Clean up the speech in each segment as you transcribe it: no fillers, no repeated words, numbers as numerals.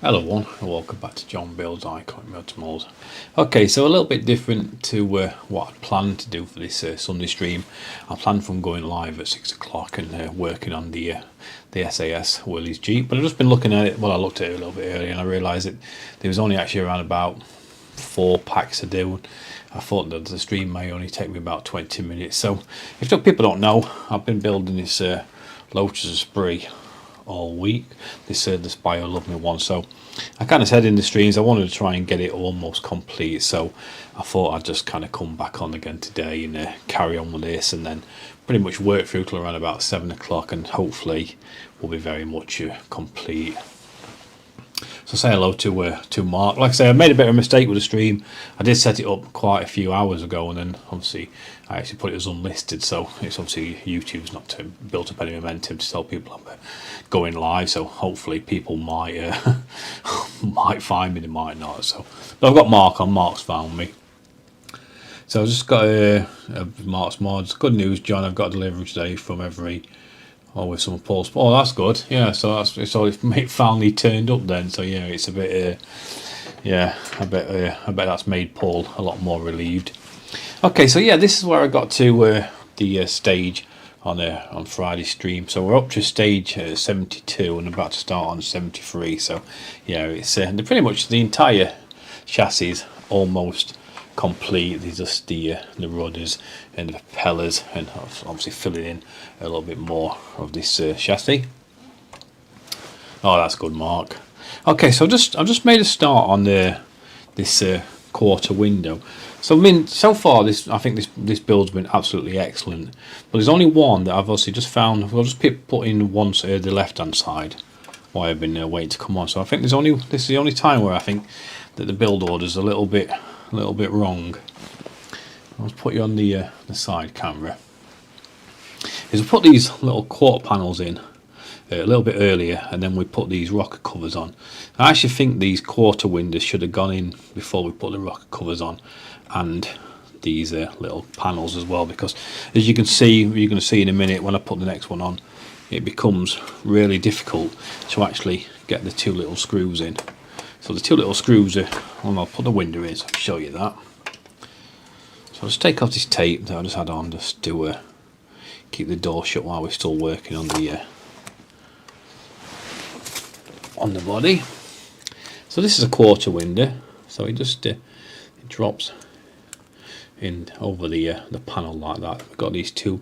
Hello everyone, and welcome back to John Bill's Iconic Motormores. Okay, so a little bit different to what I'd planned to do for this Sunday stream. I planned from going live at 6 o'clock and working on the SAS Willys Jeep, but I've just been looking at it. Well, I looked at it a little bit earlier and I realised that there was only actually around about 4 packs to do. I thought that the stream may only take me about 20 minutes. So if people don't know, I've been building this Lotus Esprit all week, this Bio Love Me one. So I kind of said in the streams I wanted to try and get it almost complete, so I thought I'd just kind of come back on again today and carry on with this, and then pretty much work through till around about 7 o'clock, and hopefully we'll be very much complete. So say hello to Mark. Like I say, I made a bit of a mistake with the stream. I did set it up quite a few hours ago, and then obviously I actually put it as unlisted, so it's obviously YouTube's not built up any momentum to tell people I'm going live, so hopefully people might might find me, they might not. So but I've got Mark on. Mark's found me. So I've just got Mark's Mods. Good news, John, I've got a delivery today from with some Paul's. Oh, that's good. Yeah, so it finally turned up then. So yeah, it's a bit. I bet that's made Paul a lot more relieved. Okay, so yeah, this is where I got to the stage on Friday's stream. So we're up to stage 72 and about to start on 73. So yeah, it's pretty much the entire chassis is almost complete. There's just the rudders and the propellers, and obviously filling in a little bit more of this chassis. Oh, that's good, Mark. Okay, so I've just made a start on this quarter window. So I mean, so far I think this build's been absolutely excellent. But there's only one that I've obviously just found. I'll just put in once the left hand side while I've been waiting to come on. So I think this is the only time where I think that the build order's a little bit wrong. I'll put you on the side camera. Is we put these little quarter panels in a little bit earlier, and then we put these rocker covers on. I actually think these quarter windows should have gone in before we put the rocker covers on, and these little panels as well, because as you can see, you're going to see in a minute when I put the next one on, it becomes really difficult to actually get the two little screws in. So the two little screws are, well, I'll put the window in so I can show you that. So I'll just take off this tape that I just had on just to keep the door shut while we're still working on the body. So this is a quarter window, so it just it drops in over the panel like that. We've got these two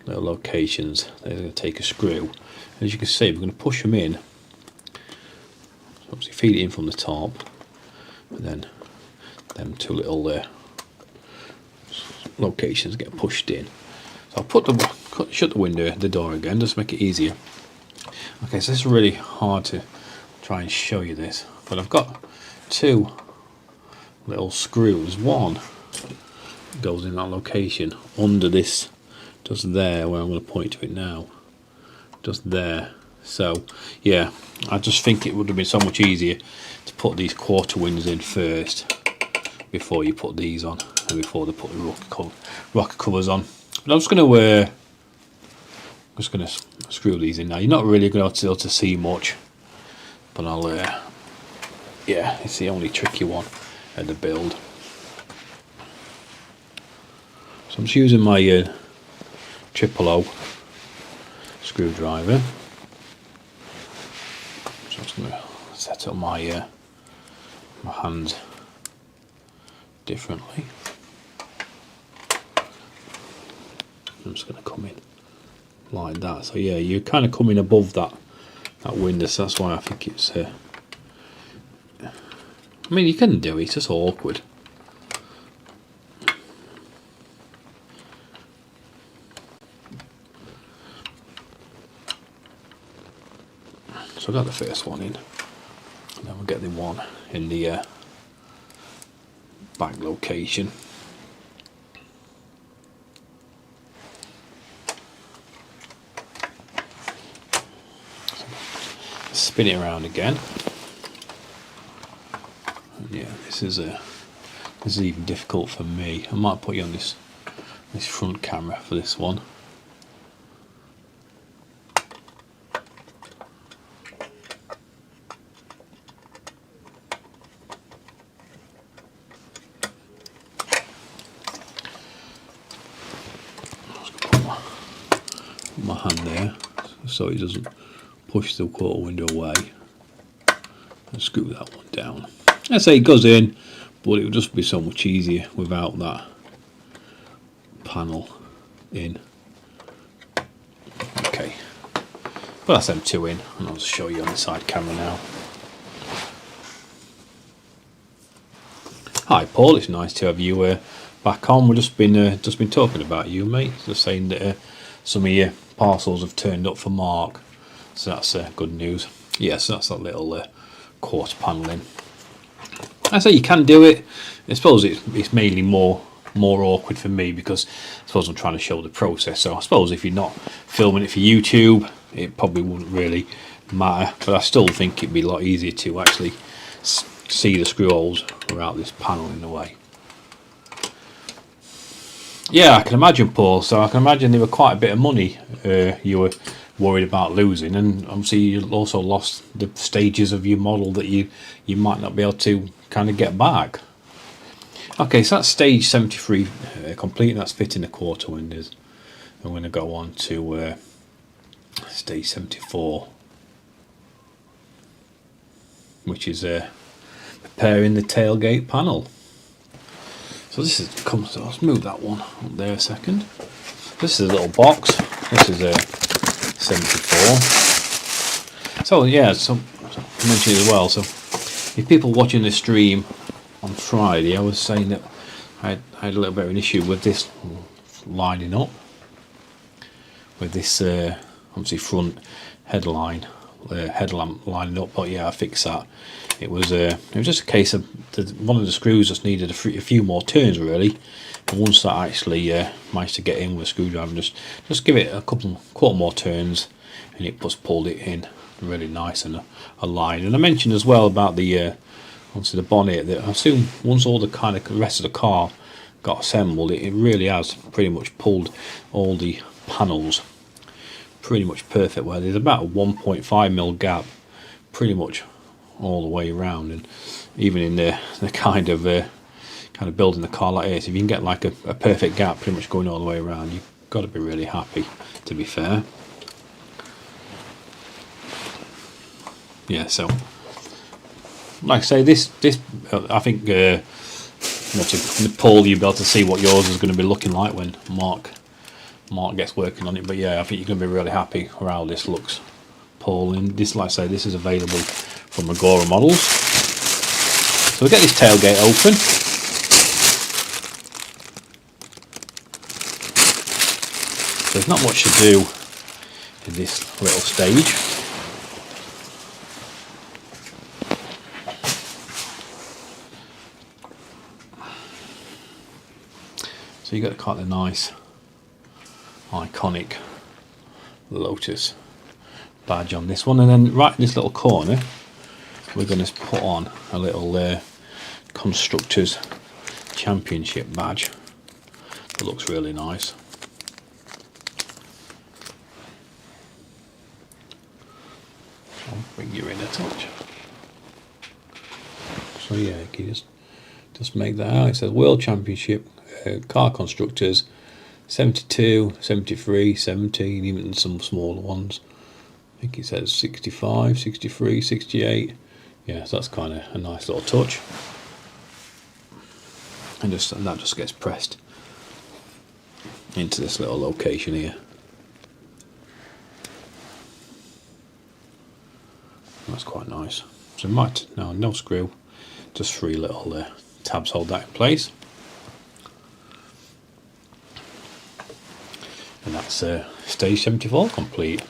little locations. They're going to take a screw. As you can see, we're going to push them in. Obviously feed it in from the top, and then them two little locations get pushed in. So I'll shut the door again, just to make it easier. Okay, so this is really hard to try and show you this, but I've got two little screws. One goes in that location under this, just there, where I'm going to point to it now, just there. So yeah, I just think it would have been so much easier to put these quarter windows in first before you put these on, and before they put the rocker covers on. But I'm just going to screw these in now. You're not really going to be able to see much, but I'll yeah, it's the only tricky one at the build. So I'm just using my 000 screwdriver. So I'm just going to set up my my hands differently. I'm just going to come in like that. So yeah, you're kind of coming above that window, so that's why I think it's I mean, you can do it, it's just awkward. So I got the first one in, and then we'll get the one in the back location. Spin it around again. Yeah, this is even difficult for me. I might put you on this front camera for this one. so it doesn't push the quarter window away. And screw that one down. I say it goes in, but it would just be so much easier without that panel in. Okay, but that's them two in, and I'll just show you on the side camera now. Hi Paul, it's nice to have you back on. We've just been talking about you, mate. Just saying that some of your parcels have turned up for Mark, so that's good news. Yes, that's that little quarter panel in. I say you can do it. I suppose it's mainly more awkward for me because I suppose I'm trying to show the process. So I suppose if you're not filming it for YouTube, it probably wouldn't really matter. But I still think it'd be a lot easier to actually see the screw holes without this panel in the way. Yeah, I can imagine, Paul. So I can imagine there were quite a bit of money you were worried about losing, and obviously you also lost the stages of your model that you might not be able to kind of get back. Okay, so that's stage 73 complete, and that's fitting the quarter windows. I'm going to go on to stage 74, which is preparing the tailgate panel. So this is so let's move that one up there a second. This is a little box. This is a 74. So yeah, so I mentioned it as well. So if people watching this stream on Friday, I was saying that I had a little bit of an issue with this lining up, with this obviously front headlamp lining up. But yeah, I fixed that. It was just a case of one of the screws just needed a few more turns really, and once that actually managed to get in with a screwdriver, just give it a quarter more turns, and it just pulled it in really nice and aligned. And I mentioned as well about the onto the bonnet that I assume once all the kind of rest of the car got assembled, it really has pretty much pulled all the panels pretty much perfect, where there's about a 1.5mm gap pretty much all the way around. And even in the kind of building the car like this, if you can get like a perfect gap pretty much going all the way around, you've got to be really happy, to be fair. Yeah, so like I say, this I think Paul, you'll be able to see what yours is going to be looking like when Mark gets working on it. But yeah, I think you're going to be really happy with how this looks, Paul. And this, like I say, this is available from Agora Models. So we get this tailgate open. There's not much to do in this little stage. So you got quite a nice iconic Lotus badge on this one, and then right in this little corner we're going to put on a little Constructors Championship badge. It looks really nice. I'll bring you in a touch. So yeah, you can just make that out. It says World Championship Car Constructors 72, 73, 17, even some smaller ones. I think it says 65, 63, 68. Yeah, so that's kind of a nice little touch. And that just gets pressed into this little location here. That's quite nice. So no screw, just 3 little tabs hold that in place. And that's stage 74 complete.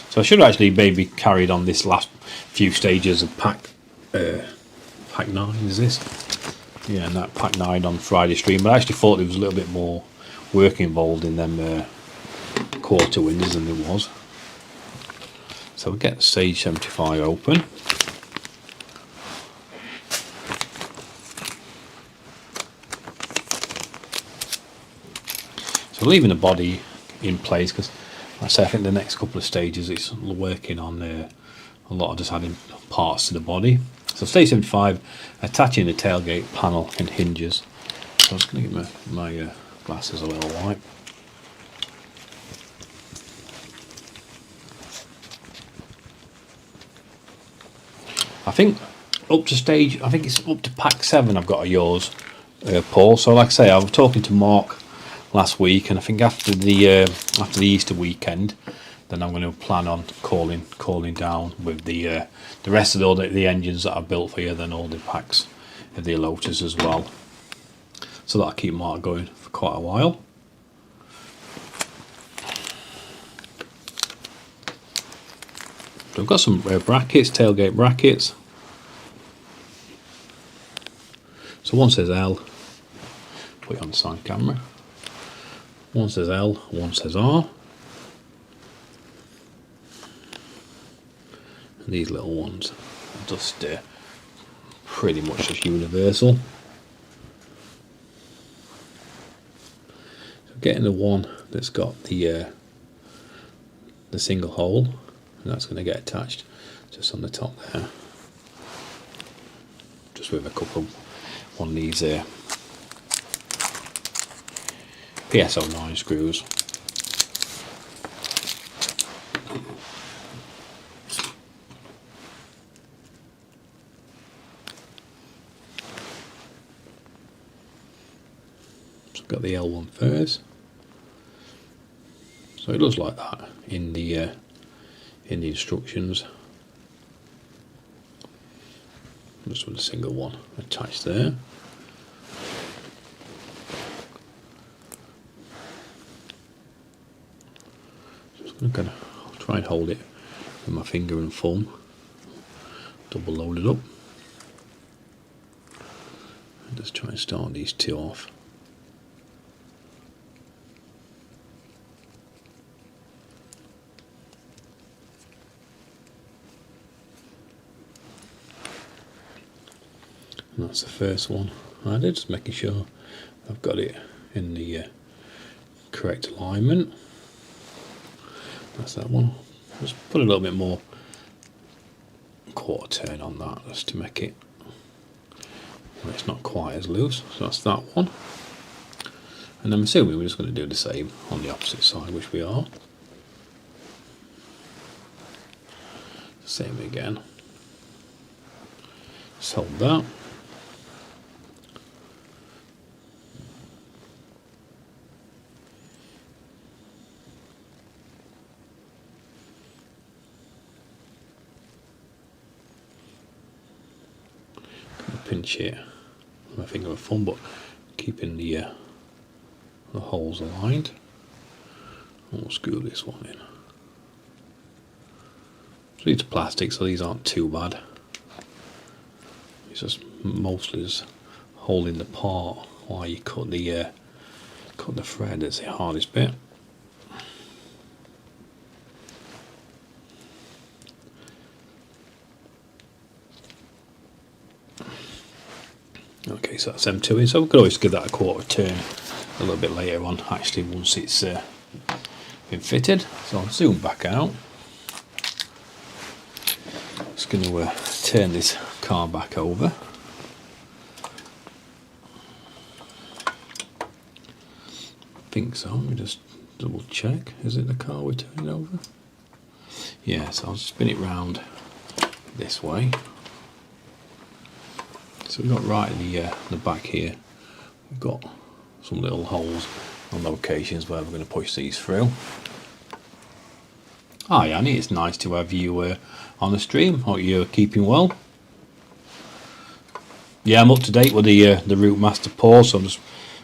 So I should have actually maybe carried on this last few stages of pack 9, is this? Yeah, and that pack 9 on Friday stream. But I actually thought there was a little bit more work involved in them quarter windows than there was. So we get stage 75 open. So leaving the body in place, because like I say, I think the next couple of stages it's working on a lot of just adding parts to the body. So stage 75, attaching the tailgate panel and hinges. So I'm just going to give my glasses a little wipe. I think up to stage, I think it's up to pack 7 I've got a yours, Paul. So like I say, I was talking to Mark last week, and I think after the Easter weekend, then I'm going to plan on calling down with the rest of all the engines that I've built for you, then all the packs of the Lotus as well, so that'll keep Mark going for quite a while. So I've got some brackets, tailgate brackets. So one says L, put it on the side camera. One says L, one says R. And these little ones are just pretty much just universal. So getting the one that's got the single hole, and that's going to get attached just on the top there, just with a couple of one of these PSO9 screws. So I've got the L1 first. So it looks like that in the instructions. Just with a single one attached there. I'll try and hold it with my finger and thumb, double load it up, and just try and start these two off. And that's the first one I did, just making sure I've got it in the correct alignment. That's that one. Just put a little bit more quarter turn on that just to make it, well, it's not quite as loose. So that's that one. And I'm assuming we're just going to do the same on the opposite side, which we are. Same again. Just hold that. Pinch it with my finger and thumb, but keeping the holes aligned. And we'll screw this one in. So these are plastic, so these aren't too bad. It's just mostly just holding the part while you cut the thread. That's the hardest bit. Okay, so that's M2 in, so we could always give that a quarter turn a little bit later on, actually, once it's been fitted. So I'll zoom back out. Just going to turn this car back over. I think so. Let me just double check. Is it the car we're turning over? Yeah, so I'll spin it round this way. So we've got right in the back here, we've got some little holes on locations where we're going to push these through. Hi Annie, it's nice to have you on the stream. Hope you're keeping well. Yeah, I'm up to date with the Route Master Paul, so I'm just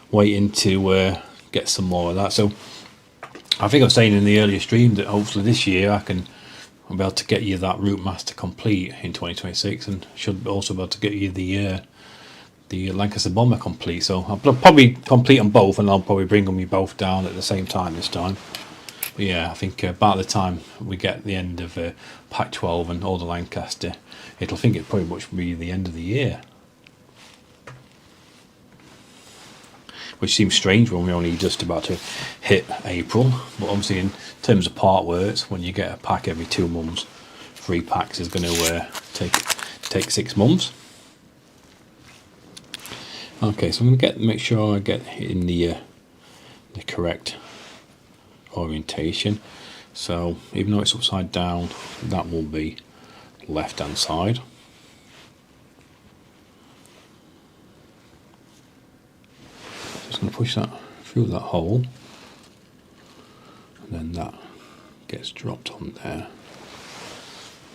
waiting to get some more of that. So I think I was saying in the earlier stream that hopefully this year I'll be able to get you that Route Master complete in 2026, and should also be able to get you the Lancaster Bomber complete. So I'll probably complete them both, and I'll probably bring them both down at the same time this time. But yeah, I think about the time we get the end of Pack 12 and all the Lancaster, it'll pretty much be the end of the year. Which seems strange when we're only just about to hit April, but obviously in terms of part works, when you get a pack every 2 months, 3 packs is going to take 6 months. Okay, so I'm going to make sure I get it in the correct orientation. So even though it's upside down, that will be left hand side. going to push that through that hole, and then that gets dropped on there.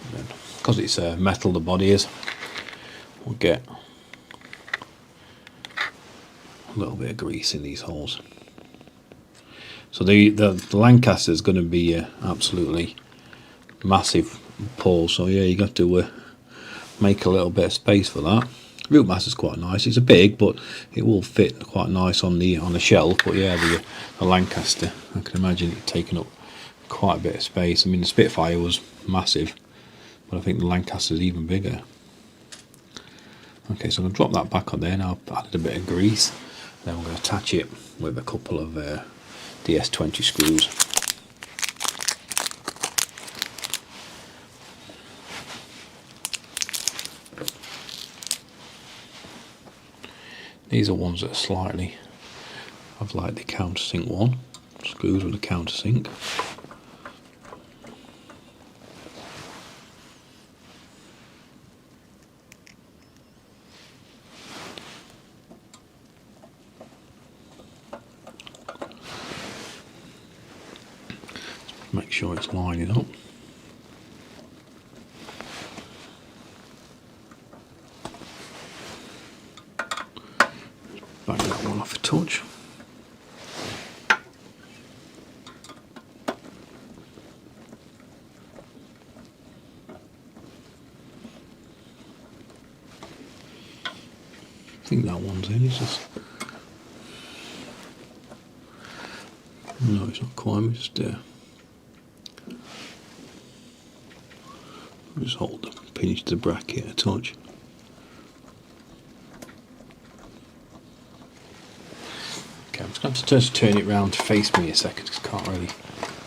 And then, because it's metal, the body is, we'll get a little bit of grease in these holes. So the Lancaster is going to be absolutely massive pole, so yeah, you got to make a little bit of space for that. Rootmaster's quite nice. It's a big, but it will fit quite nice on the shelf. But yeah, the Lancaster, I can imagine it taking up quite a bit of space. I mean, the Spitfire was massive, but I think the Lancaster is even bigger. Okay, so I'm going to drop that back on there. Now I've added a bit of grease. Then we're going to attach it with a couple of DS20 screws. These are ones that are slightly, I've like the countersink one, screws with a countersink. Make sure it's lining up. Back that one off a touch. I think that one's in, it's just... No, it's not quite, I'm just hold the pinch the bracket a touch. Okay, I'm just going to have to turn it round to face me a second because I can't really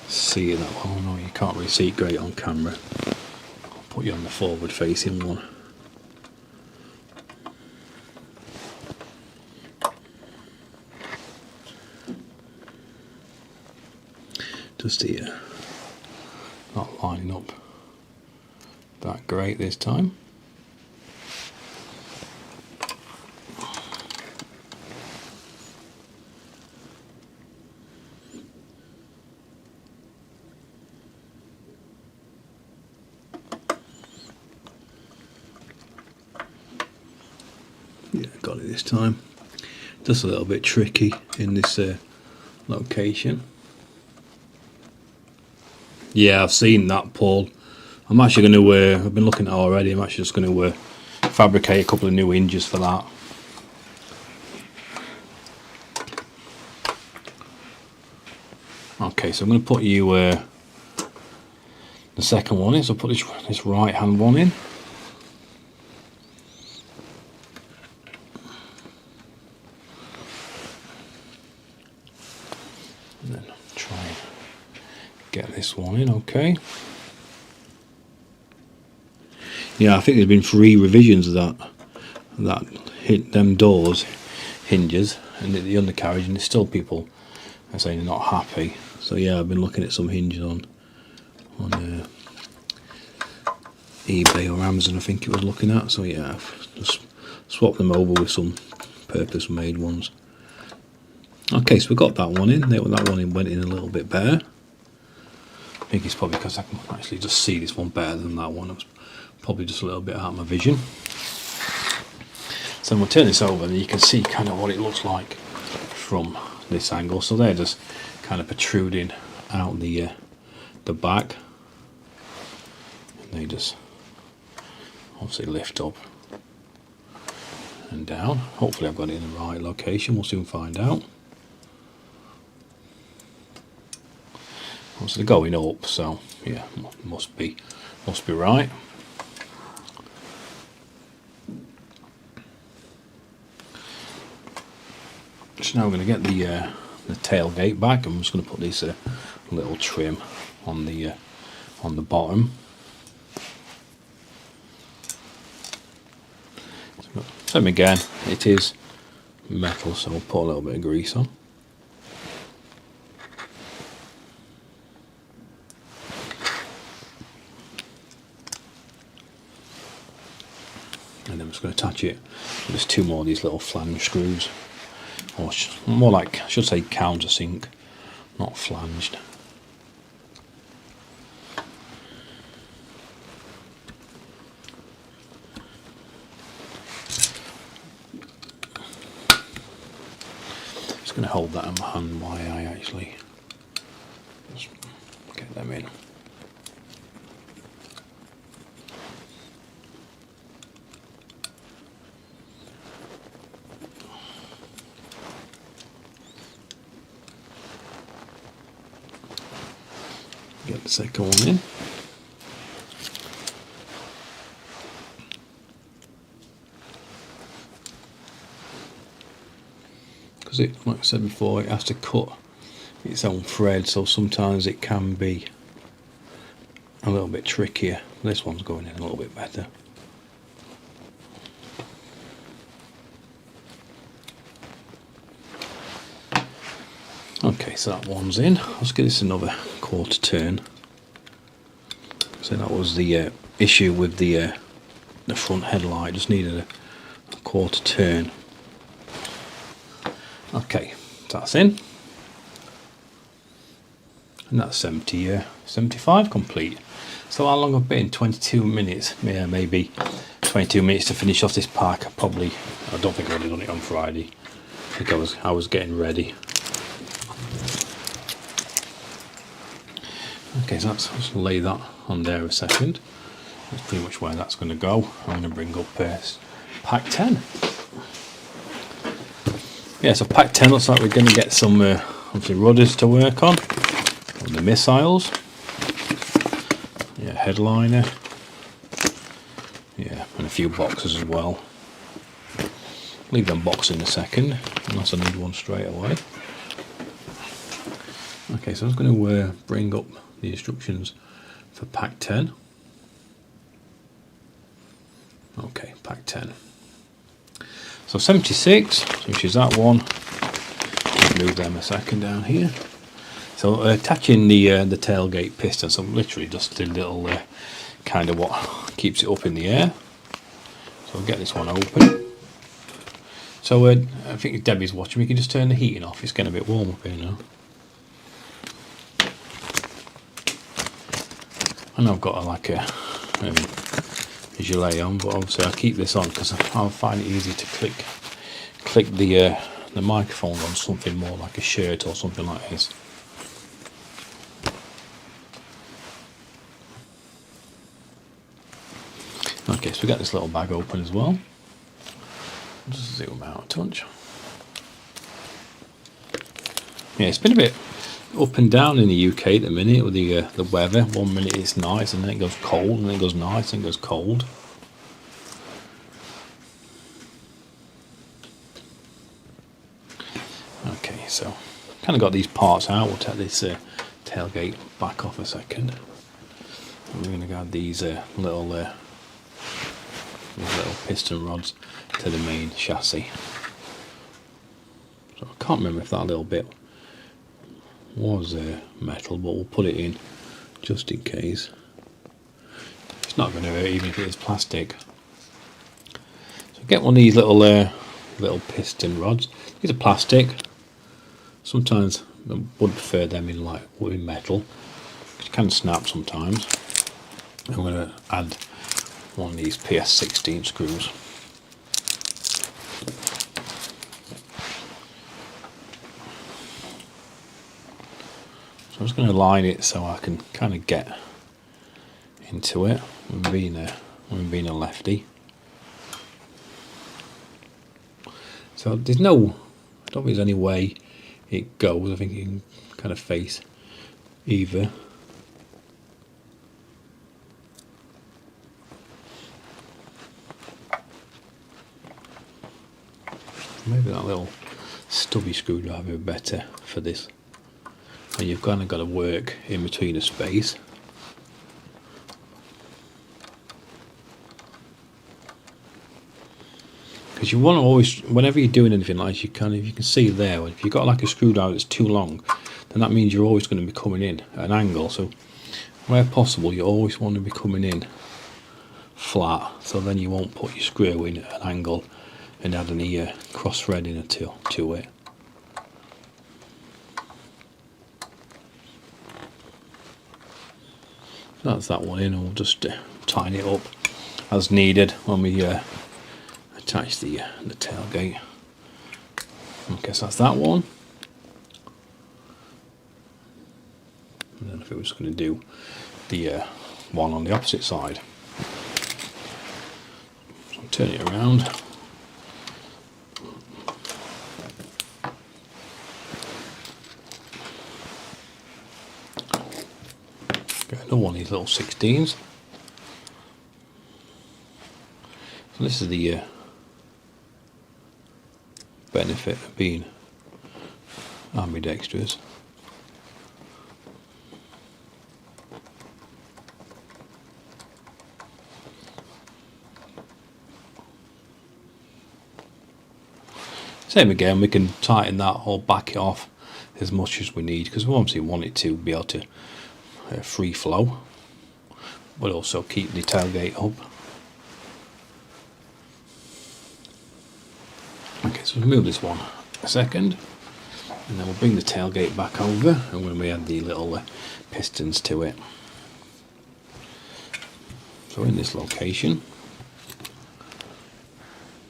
see it that well. No, you can't really see it great on camera. I'll put you on the forward facing one. Just here, not lining up that great this time. Yeah, got it this time. Just a little bit tricky in this location. Yeah, I've seen that, Paul. I'm actually going to, I've been looking at it already, I'm actually just going to fabricate a couple of new hinges for that. Okay, so I'm going to put you the second one in, so I'll put this right hand one in. And then try and get this one in, okay. Yeah, I think there's been 3 revisions of that hit them doors hinges and the undercarriage, and there's still people are saying they're not happy. So yeah, I've been looking at some hinges on eBay or Amazon, I think it was looking at. So yeah, I've just swapped them over with some purpose-made ones. Okay, so we got that one in. That one went in a little bit better. I think it's probably because I can actually just see this one better than that one. It was probably just a little bit out of my vision. So we'll turn this over and you can see kind of what it looks like from this angle. So they're just kind of protruding out the back, and they just obviously lift up and down. Hopefully I've got it in the right location, we'll soon find out. Obviously going up, so yeah, must be right. So now we're going to get the tailgate back. I'm just going to put this little trim on the bottom. Same again, it is metal, so we'll put a little bit of grease on. And then I'm just going to attach it. There's 2 more of these little flange screws or more like, I should say countersink, not flanged. Just going to hold that in my hand while I actually just get them in. Get the second one in. Because it, like I said before, it has to cut its own thread, so sometimes it can be a little bit trickier. This one's going in a little bit better. Okay, so that one's in. Let's give this another quarter turn. So that was the issue with the front headlight. Just needed a quarter turn. Okay, that's in. And that's 75 complete. So how long I've been? 22 minutes. Yeah, maybe 22 minutes to finish off this pack. I don't think I would have done it on Friday. I think I was getting ready. Okay, so let's lay that on there a second. That's pretty much where that's going to go. I'm going to bring up pack 10. Yeah, so pack 10 looks like we're going to get some obviously rudders to work on the missiles. Yeah, headliner. Yeah, and a few boxes as well. Leave them boxes in a second, unless I need one straight away. Okay, so I was going to bring up the instructions for pack 10. Okay, pack 10. So 76, which is that one. Move them a second down here. So attaching the tailgate piston, so literally just a little kind of what keeps it up in the air. So we'll get this one open. So I think if Debbie's watching, we can just turn the heating off. It's getting a bit warm up here now. I know I've got a gilet on, but obviously I'll keep this on because I'll find it easy to click the microphone on something more like a shirt or something like this. Okay, so we got this little bag open as well. I'll just zoom out a touch. Yeah, it's been a bit up and down in the UK at the minute with the weather. 1 minute it's nice and then it goes cold, and then it goes nice and it goes cold. Okay, so kind of got these parts out. We'll take this tailgate back off a second. And we're going to add these little piston rods to the main chassis. So I can't remember if that little bit was metal, but we'll put it in just in case. It's not going to hurt even if it is plastic. So get one of these little piston rods. These are plastic. Sometimes I would prefer them in metal. It can snap sometimes. I'm going to add one of these PS16 screws. So I'm just going to line it so I can kind of get into it when being a lefty. So I don't think there's any way it goes. I think you can kind of face either. Maybe that little stubby screwdriver would be better for this. And you've kind of got to work in between a space. Because you want to always, whenever you're doing anything like this, you can see there, if you've got like a screwdriver that's too long, then that means you're always going to be coming in at an angle. So where possible, you always want to be coming in flat, so then you won't put your screw in at an angle and add any cross threading to it. So that's that one in, and we'll just tighten it up as needed when we attach the tailgate. Okay, so that's that one. And then if it was going to do the one on the opposite side, so turn it around. Get another one of these little 16s. So this is the benefit of being ambidextrous. Same again, we can tighten that or back it off as much as we need, because we obviously want it to be able to free flow, but also keep the tailgate up. Okay, so we'll move this one a second, and then we'll bring the tailgate back over, and when we add the little pistons to it. So in this location,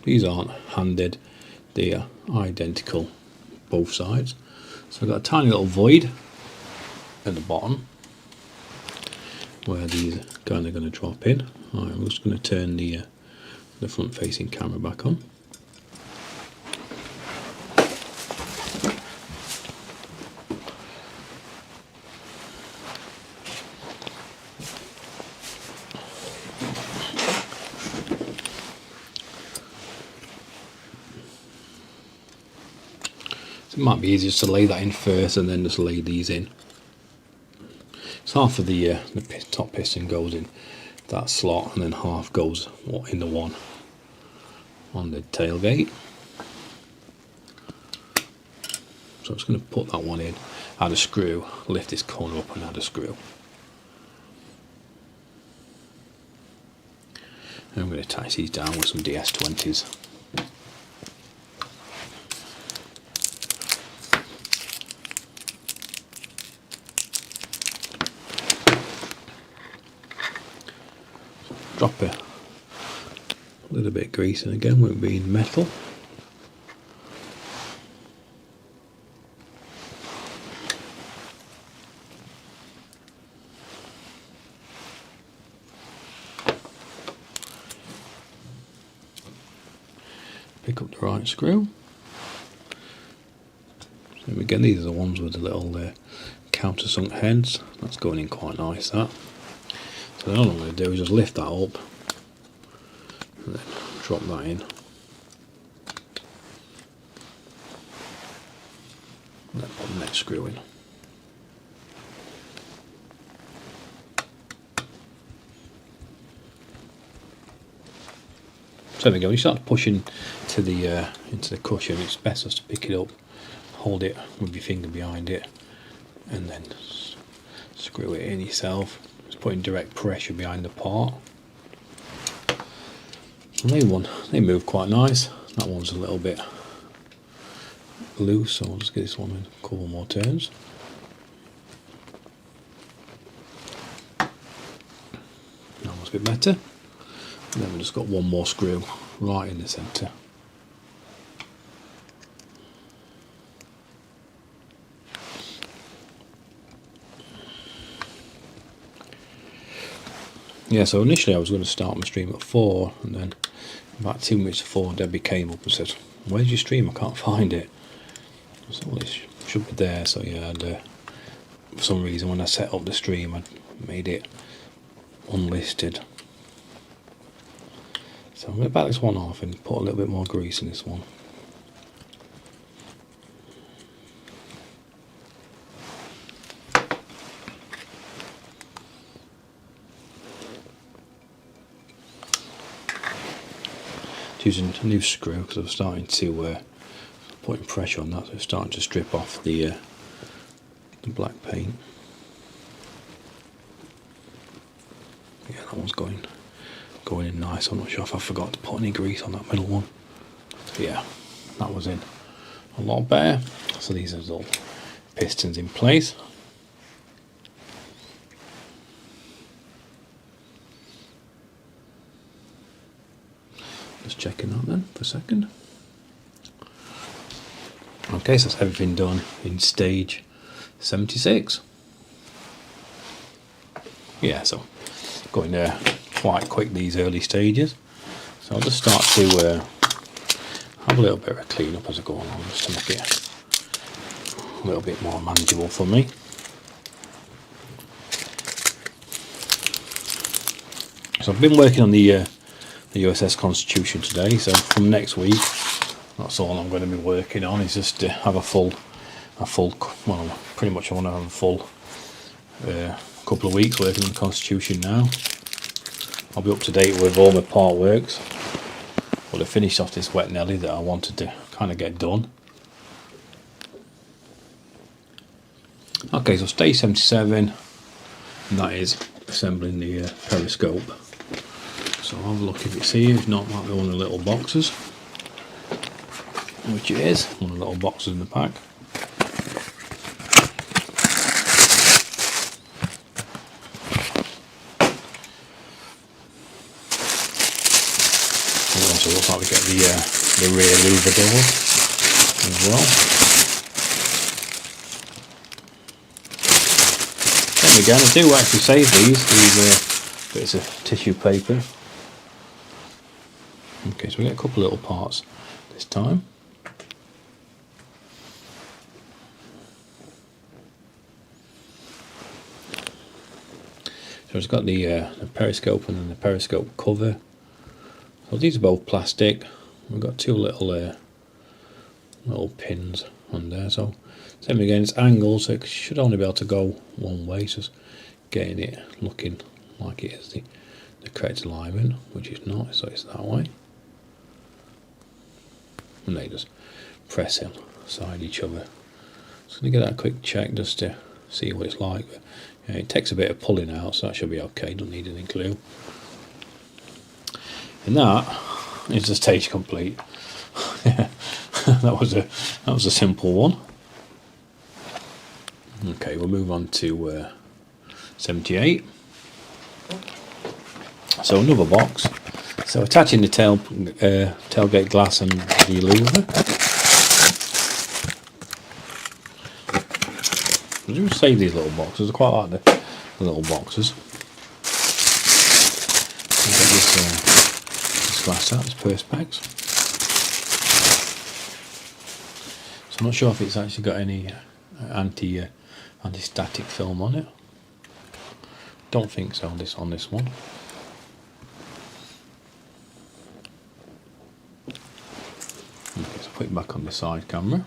these aren't handed, they are identical both sides. So I've got a tiny little void at the bottom where these are kind of going to drop in. Alright, I'm just going to turn the front facing camera back on. So it might be easier just to lay that in first and then just lay these in. So half of the top piston goes in that slot, and then half goes in the one on the tailgate. So I'm just going to put that one in, add a screw, lift this corner up and add a screw. And I'm going to attach these down with some DS20s. Drop a little bit of grease in again, with it being metal. Pick up the right screw. So again, these are the ones with the little countersunk heads. That's going in quite nice, that. So then all I'm going to do is just lift that up and then drop that in. And then put the next screw in. So there we go. When you start pushing to the into the cushion, it's best just to pick it up, hold it with your finger behind it, and then screw it in yourself. Putting direct pressure behind the part. And they move quite nice. That one's a little bit loose, so I'll just get this one in a couple more turns. That one's a bit better. And then we've just got one more screw right in the centre. Yeah, so initially I was going to start my stream at 4, and then about 2 minutes before, Debbie came up and said, "Where's your stream? I can't find it." I said, "Well, it should be there." So yeah, for some reason when I set up the stream, I made it unlisted. So I'm going to back this one off and put a little bit more grease in this one. Using a new screw because I was starting to putting pressure on that, so it's starting to strip off the black paint. Yeah, that one's going in nice. I'm not sure if I forgot to put any grease on that middle one. But yeah, that was in a lot better. So these are all pistons in place. Just checking that then for a second. Okay, so that's everything done in stage 76. Yeah, so going there quite quick, these early stages. So I'll just start to have a little bit of a clean up as I go along, just to make it a little bit more manageable for me. So I've been working on the USS Constitution today, so from next week that's all I'm going to be working on, is just to have a full, well, pretty much I want to have a full couple of weeks working on the Constitution now. I'll be up to date with all my part works. Well, I finished off this wet Nelly that I wanted to kind of get done. Okay, so stage 77, and that is assembling the periscope. So I'll have a look if it's here. If not, might be one of the little boxes, which it is, one of the little boxes in the pack. It also looks like we get the rear louver door as well. Then again, I do actually save these bits of tissue paper. Okay, so we get a couple of little parts this time. So it's got the periscope and then the periscope cover. So these are both plastic. We've got two little pins on there. So same again, it's angled, so it should only be able to go one way. So it's getting it looking like it is the correct alignment, which is not. So it's that way. And they just press inside each other. Just going to get that quick check just to see what it's like. But, yeah, it takes a bit of pulling out, so that should be okay. Don't need any glue. And that is the stage complete. that was a simple one. Okay, we'll move on to 78. So another box. So attaching the tailgate glass and the louver. I do save these little boxes. I quite like the little boxes. Get this glass out, this perspex. So I'm not sure if it's actually got any anti-static film on it. Don't think so on this one. Okay, so put it back on the side camera.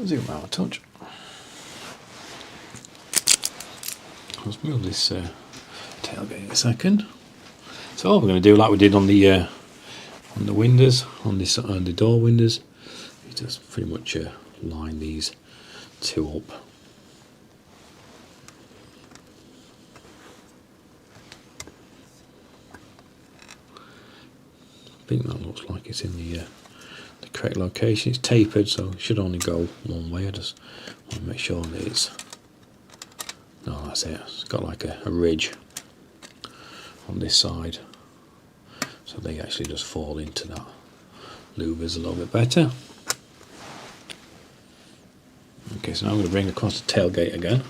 Zoom out a touch. Let's move this tailgate a second. So all we're going to do, like we did on the windows, on the door windows, is just pretty much line these two up. I think that looks like it's in the correct location. It's tapered, so it should only go one way. I just want to make sure that it's... No, that's it. It's got like a ridge on this side, so they actually just fall into that louvers a little bit better. Okay, so now I'm going to bring across the tailgate again.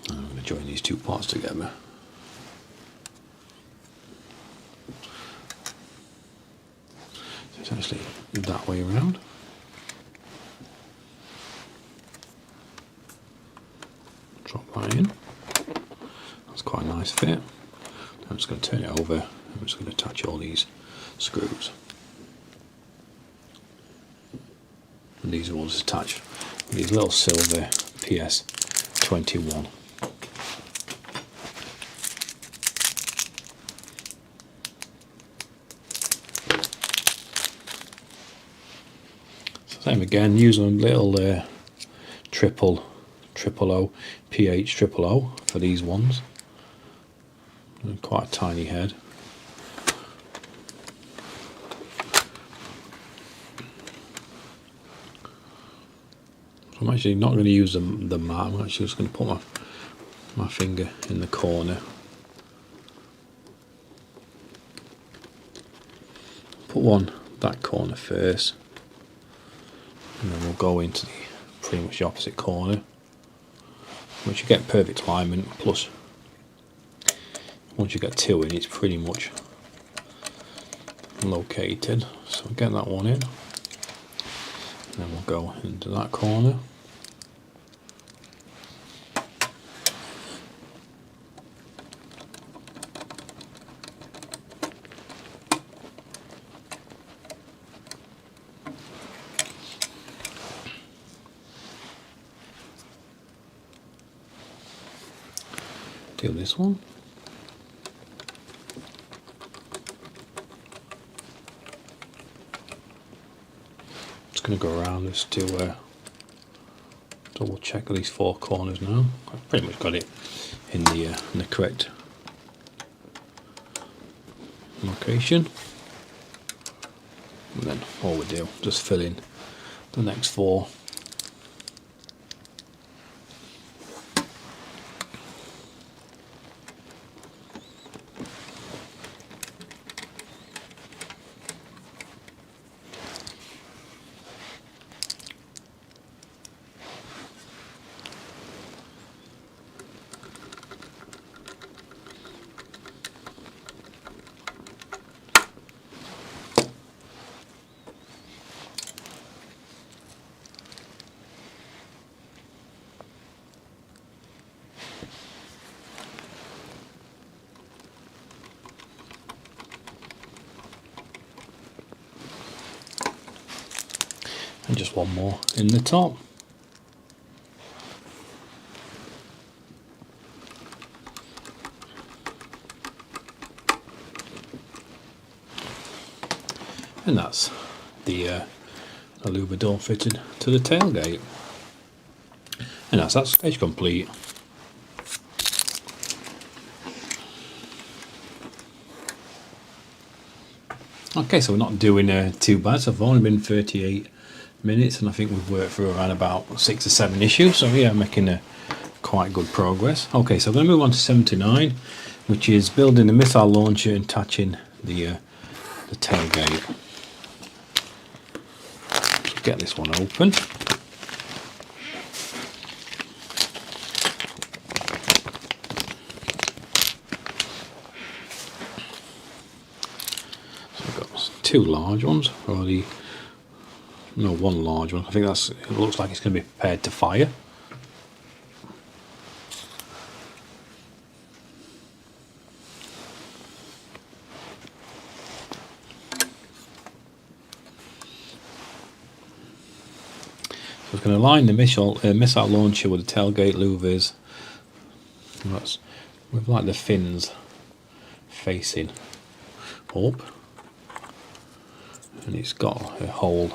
And I'm going to join these two parts together. So it's actually that way around. Drop that in. That's quite a nice fit. I'm just going to turn it over. I'm just going to attach all these screws. And these are all just attached with these little silver PS21. So same again, using a little triple O PH00 for these ones. And quite a tiny head. So I'm actually not going to use the mat. I'm actually just going to put my finger in the corner put one that corner first, and then we'll go into the pretty much the opposite corner. Once you get perfect alignment, plus once you get two in, it's pretty much located. So get that one in, and then we'll go into that corner. Do this one. Just going to go around this to double check these four corners now. I've pretty much got it in the correct location. And then all we do, just fill in the next four. And just one more in the top. And that's the louver door fitted to the tailgate. And that's that stage complete. Okay, so we're not doing too bad. So I've only been 38 minutes, and I think we've worked through around about 6 or 7 issues. So yeah, making quite good progress. Okay, so I'm going to move on to 79, which is building the missile launcher and attaching the tailgate. Get this one open. So I've got two large ones, or no, one large one. I think it looks like it's going to be prepared to fire. So it's going to align the missile launcher with the tailgate louvers. That's with like the fins facing up, and it's got a hole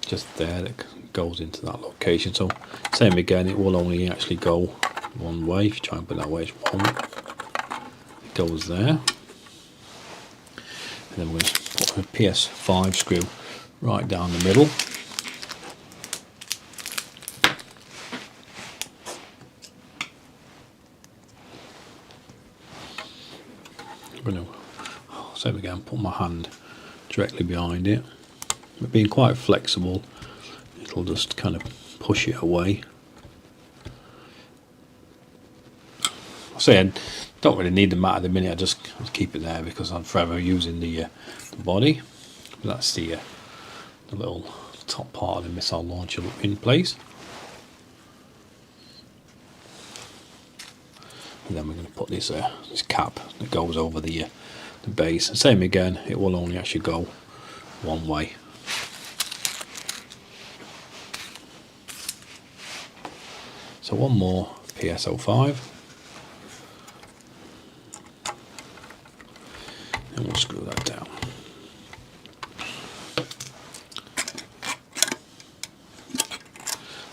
just there that goes into that location. So same again, it will only actually go one way. If you try and put it that way, it won't. It goes there, and then we're going to put a PS5 screw right down the middle. I'm going to, same again, put my hand directly behind it. But being quite flexible, it'll just kind of push it away. I say I don't really need the mat at the minute. I just keep it there because I'm forever using the body. But that's the little top part of the missile launcher in place. And then we're going to put this cap that goes over the base. And same again, it will only actually go one way. So one more PS05, and we'll screw that down.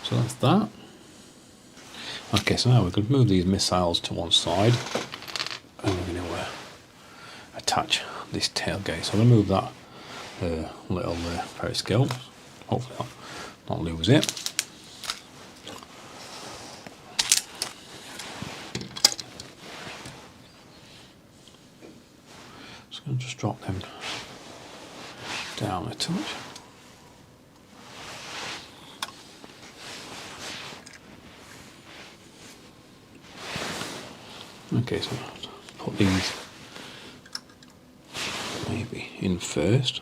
So that's that. Okay, so now we're going to move these missiles to one side, and we're going to attach this tailgate. So I'm going to move that little periscope. Hopefully I'll not lose it. Just going to drop them down a touch. Okay, so I'll put these maybe in first,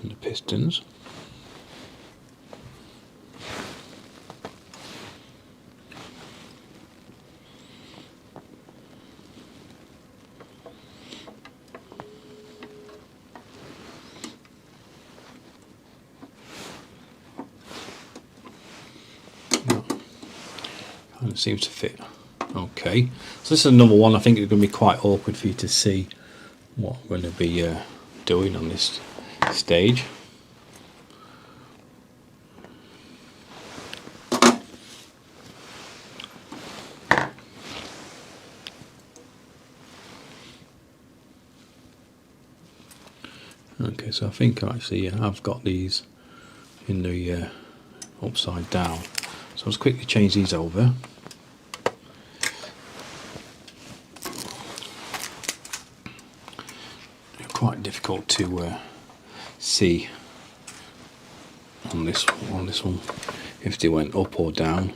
and the pistons. And it seems to fit. Okay, so this is another one. I think it's going to be quite awkward for you to see what I'm going to be doing on this stage. Okay, so I think actually I've got these in the upside down. So let's quickly change these over. They're quite difficult to see on this one if they went up or down.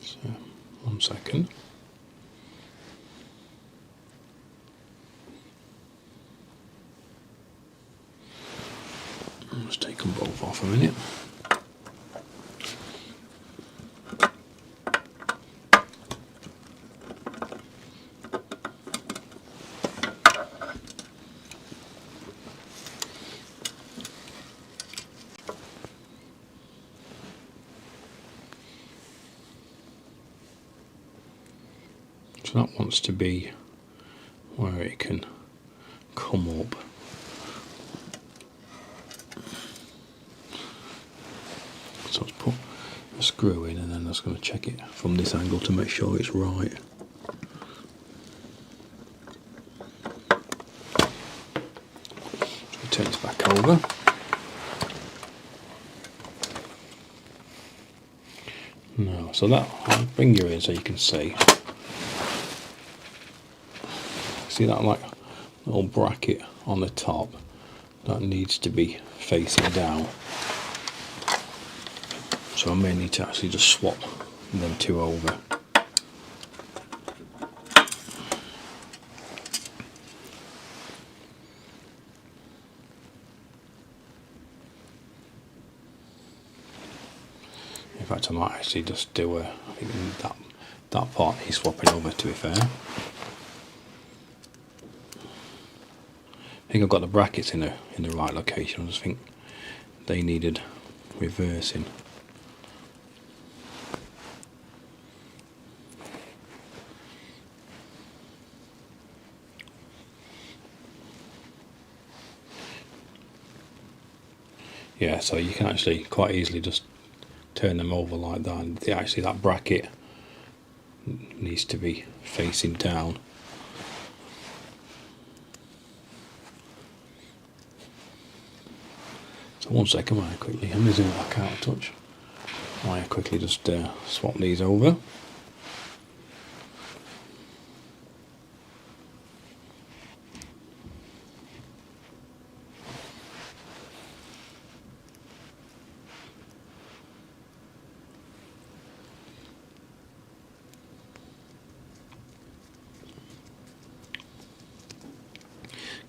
So 1 second. Let's take them both off a minute. So that wants to be where it can come up. So let's put a screw in, and then I'm just going to check it from this angle to make sure it's right. So turn this back over. No, so that, I'll bring you in so you can see. See that like little bracket on the top? That needs to be facing down. So I may need to actually just swap them two over. In fact, I might actually just do I think that part needs swapping over, to be fair. I think I've got the brackets in the right location. I just think they needed reversing. Yeah, so you can actually quite easily just turn them over like that, and actually that bracket needs to be facing down. So 1 second, I quickly, I'm going to zoom back out a touch. I quickly just swap these over.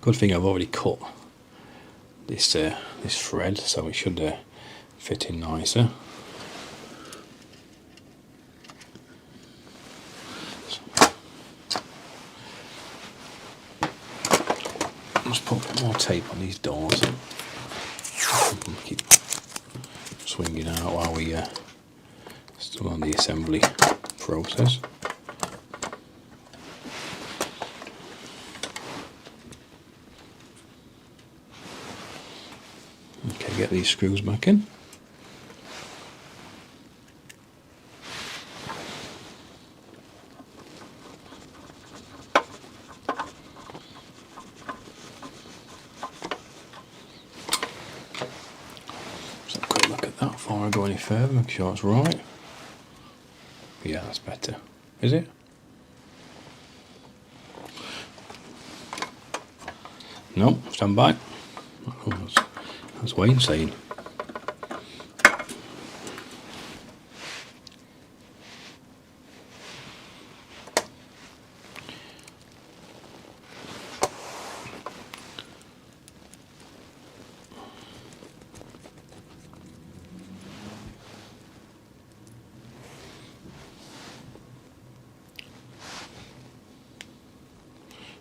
Good thing I've already cut this thread, so it should fit in nicer. Let's put a bit more tape on these doors. Keep swinging out while we still on the assembly process. Okay, get these screws back in. before I go any further, make sure it's right. Yeah, that's better. Is it? No, stand by. Oh, that's Wayne saying.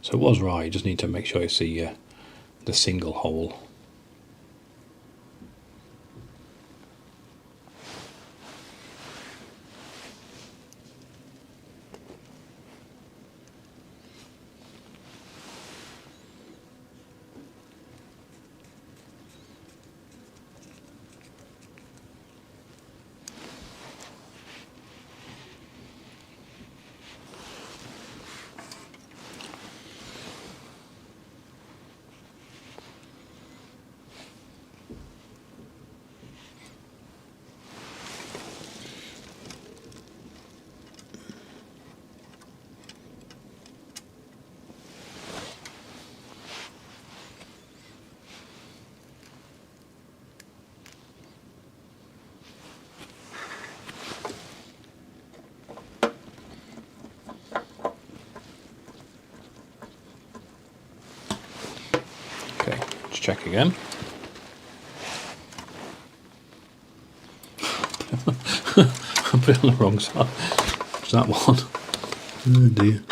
So it was right, you just need to make sure you see the single hole. Okay, let's check again. I put it on the wrong side. It's that one. Oh dear.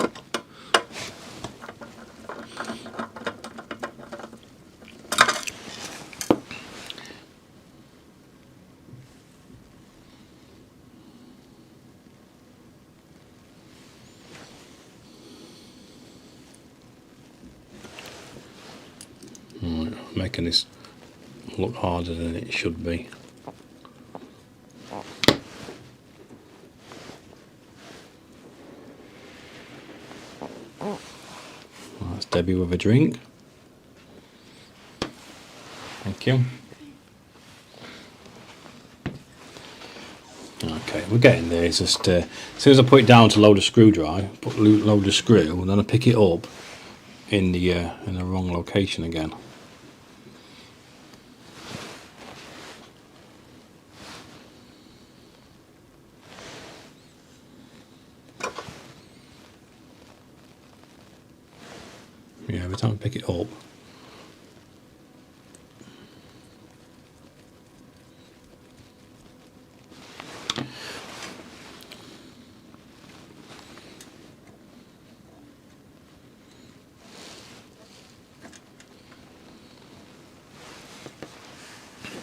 Right, making this look harder than it should be. That's Debbie with a drink. Thank you. Okay, we're getting there. It's just as soon as I put it down to load a screwdriver, load a screw, and then I pick it up in the wrong location again. Yeah, every time I pick it up.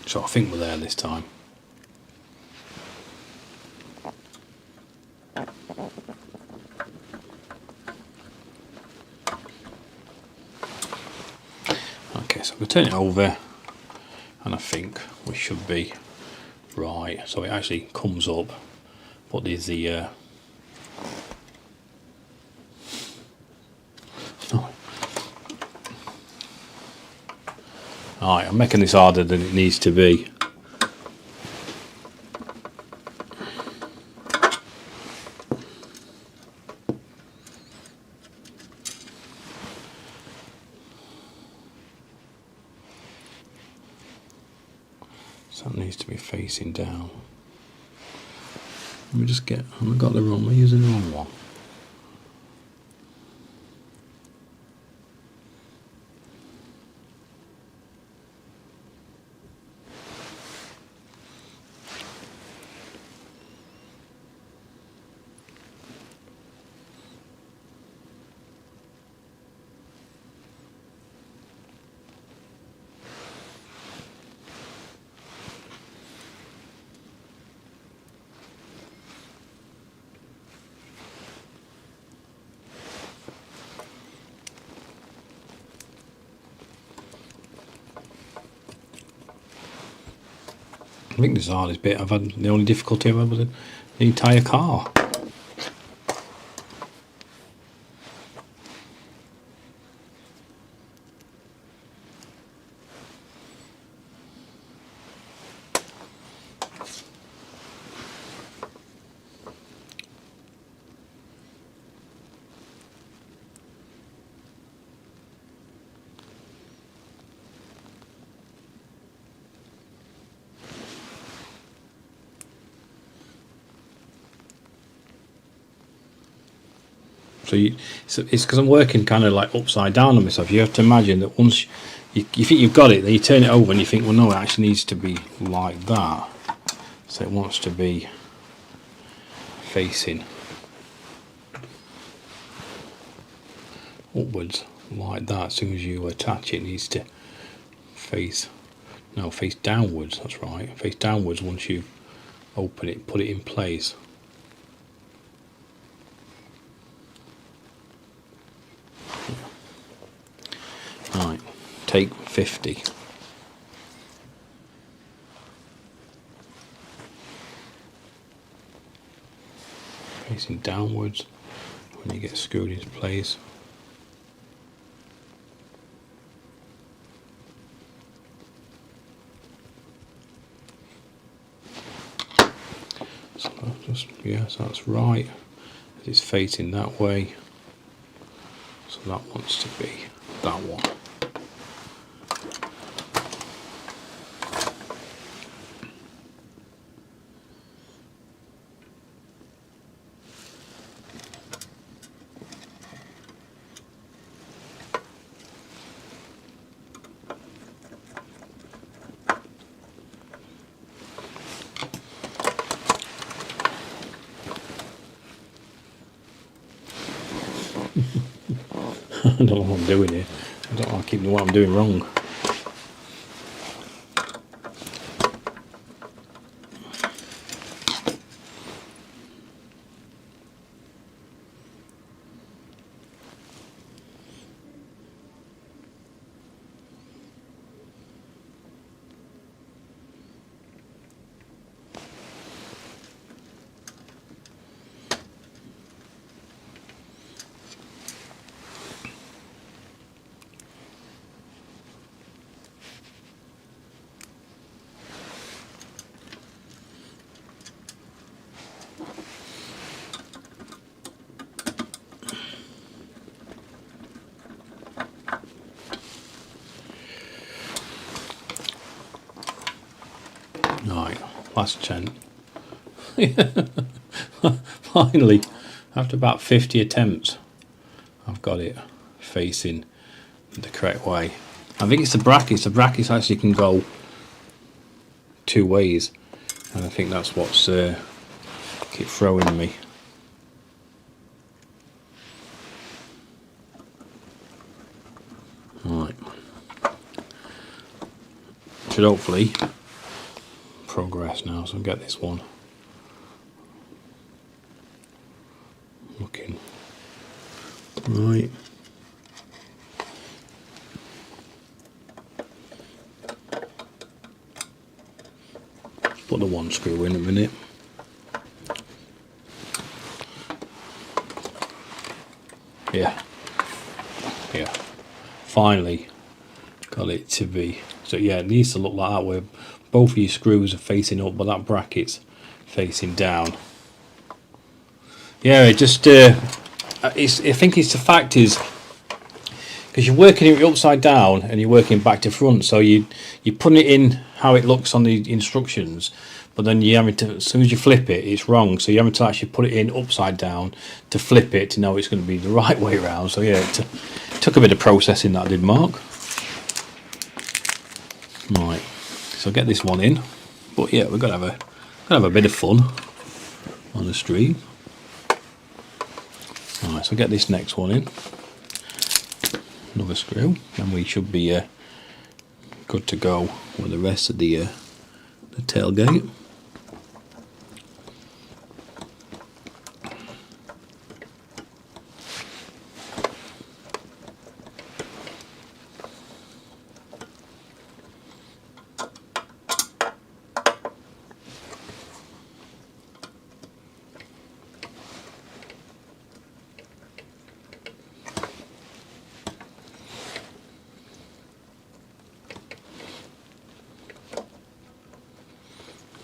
So I think we're there this time. Okay, so we'll turn it over, and I think we should be right. So it actually comes up, but there's the Alright, I'm making this harder than it needs to be. So that needs to be facing down. Let me just get, I've got the wrong, I'm using the wrong one. I think this is the hardest bit. I've had the only difficulty I've had with the entire car. So it's because I'm working kind of like upside down on myself. You have to imagine that once you think you've got it, then you turn it over and you think, well, no, it actually needs to be like that. So it wants to be facing upwards like that. As soon as you attach it, it needs to face downwards. That's right, face downwards once you open it, put it in place. Right, take 50. Facing downwards when you get screwed into place. So yes, that's right. It's facing that way. So that wants to be that one. I don't know what I'm doing here. I don't know, I keep doing what I'm doing wrong. Right, last attempt. Finally, after about 50 attempts, I've got it facing the correct way. I think it's the brackets. The brackets actually can go two ways, and I think that's what's keep throwing me. Right, should hopefully progress now, so I'll get this one looking right. Put the one screw in a minute. Yeah, finally got it to be. So yeah, it needs to look like that, where both of your screws are facing up but that bracket's facing down. Yeah, it just I think it's the fact is because you're working it upside down and you're working back to front, so you're putting it in how it looks on the instructions, but then you having to, as soon as you flip it, it's wrong, so you're having to actually put it in upside down to flip it to know it's going to be the right way around. So yeah, it took a bit of processing, that did, Mark. Right, so I'll get this one in, but yeah, we're gonna have a bit of fun on the stream. Right, so I'll get this next one in, another screw, and we should be good to go with the rest of the tailgate.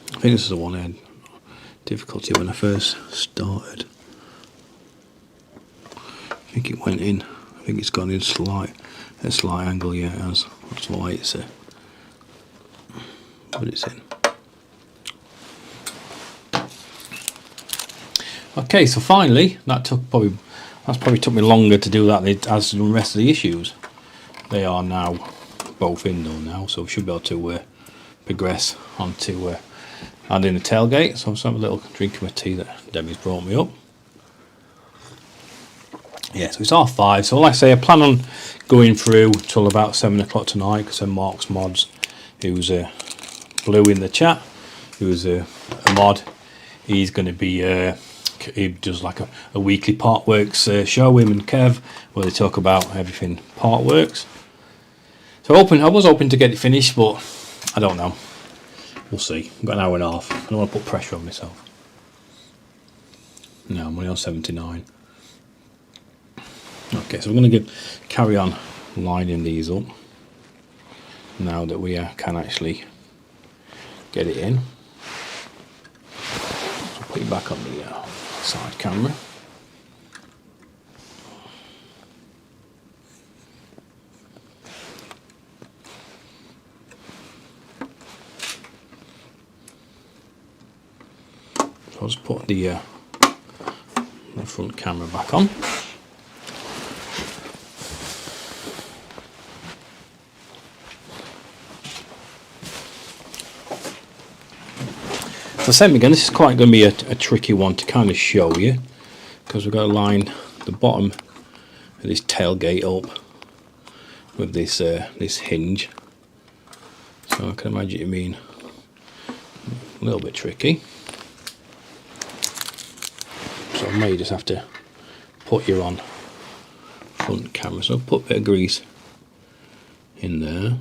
I think this is the one I had difficulty when I first started. I think it went in. I think it's gone in a slight angle. Yeah, it has. That's why it's but it's in. Okay, so finally, that took probably That's probably took me longer to do that as the rest of the issues. They are now both in though now, so we should be able to progress onto adding the tailgate. So I'm just having a little drink of my tea that Debbie's brought me up. Yeah, so it's R5. So like I say, I plan on going through till about 7 o'clock tonight, because then Mark's Mods, who's blue in the chat, who's a mod, he's going to be he does like a weekly Partworks show, him and Kev, where they talk about everything Partworks. So I was hoping to get it finished, but I don't know. We'll see. I've got an hour and a half. I don't want to put pressure on myself. No, I'm only on 79. Okay, so we're going to carry on lining these up now that we can actually get it in. So put it back on the side camera. So I'll just put the front camera back on. So same again, this is quite going to be a tricky one to kind of show you, because we've got to line the bottom of this tailgate up with this this hinge. So I can imagine it being a little bit tricky. So I may just have to put you on front camera. So I'll put a bit of grease in there.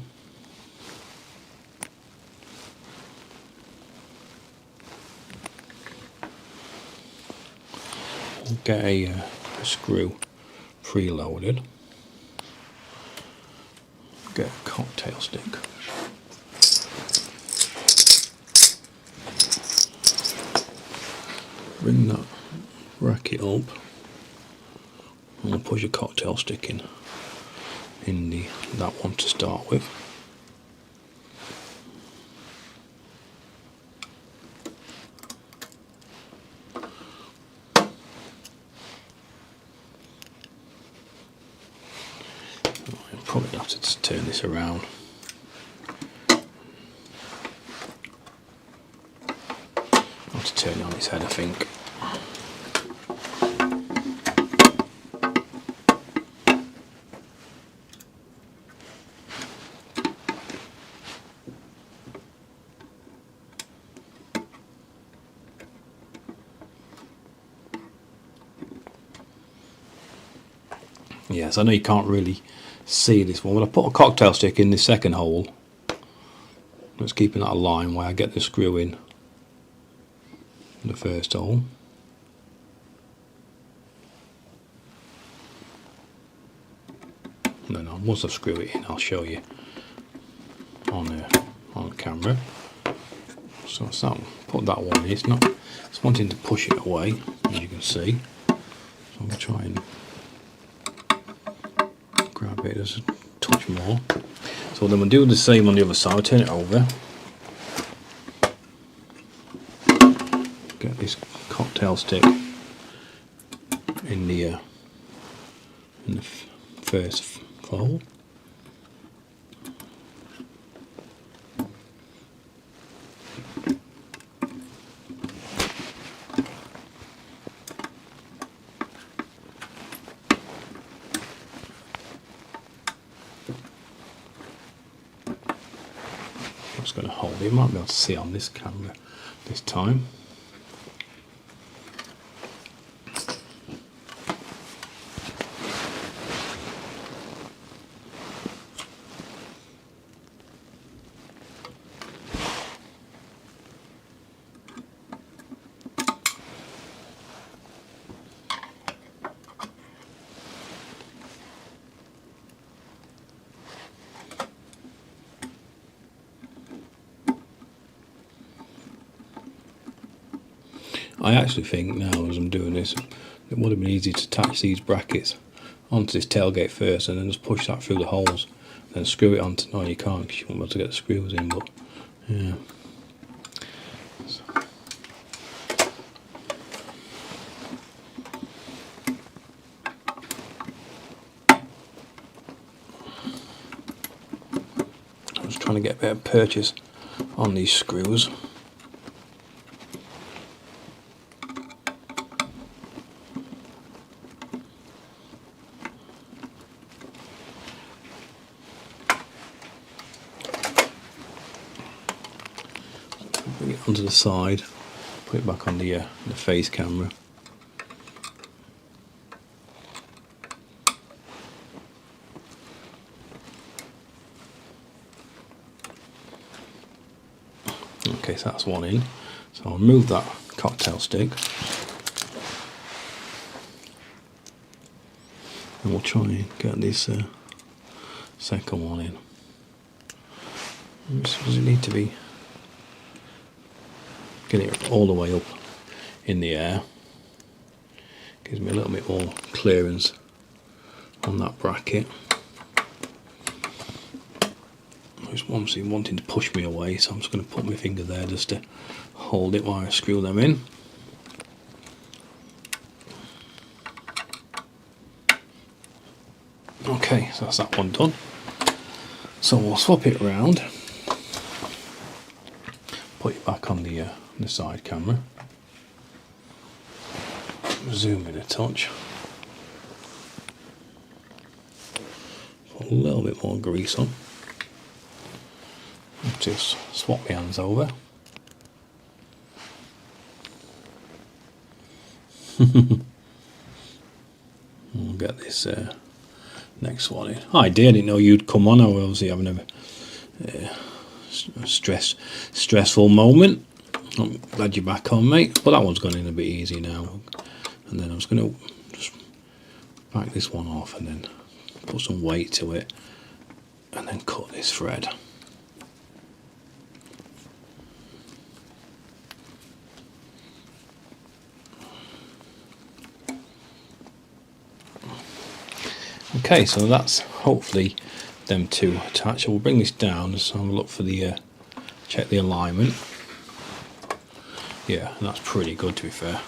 Get a screw preloaded. Get a cocktail stick. Bring that bracket up, and we'll push a cocktail stick in that one to start with. Probably have to just turn this around. I'll have to turn it on its head, I think. Yes, I know you can't really see this one, but I put a cocktail stick in this second hole. Just keeping that aligned while I get the screw in the first hole. And then once I screw it in, I'll show you on camera. So put that one in. It's wanting to push it away, as you can see. So I'm going to try and grab it just a touch more. So then we'll do the same on the other side. Turn it over. Get this cocktail stick in the first fold. Just going to hold it. You might be able to see on this camera this time. I actually think now, as I'm doing this, it would have been easy to attach these brackets onto this tailgate first and then just push that through the holes and then screw it onto. No, you can't because you won't be able to get the screws in, but yeah. trying to get a bit of purchase on these screws. Bring it onto the side, put it back on the face camera. Okay, so that's one in. So I'll remove that cocktail stick. And we'll try and get this second one in. Does it need to be... Get it all the way up in the air. Gives me a little bit more clearance on that bracket. It's obviously wanting to push me away, so I'm just going to put my finger there just to hold it while I screw them in. Okay, so that's that one done. So we'll swap it around, put it back on the side camera, zoom in a touch, put a little bit more grease on. Just swap my hands over. We'll get this next one in. Hi dear, I didn't know you'd come on. I was obviously having a stressful moment. I'm glad you're back on, mate. But that one's gone in a bit easy now. And then I'm just going to just back this one off and then put some weight to it and then cut this thread. Okay, so that's hopefully them two attached. So we'll bring this down and so I'll look for the check the alignment. Yeah, and that's pretty good, to be fair.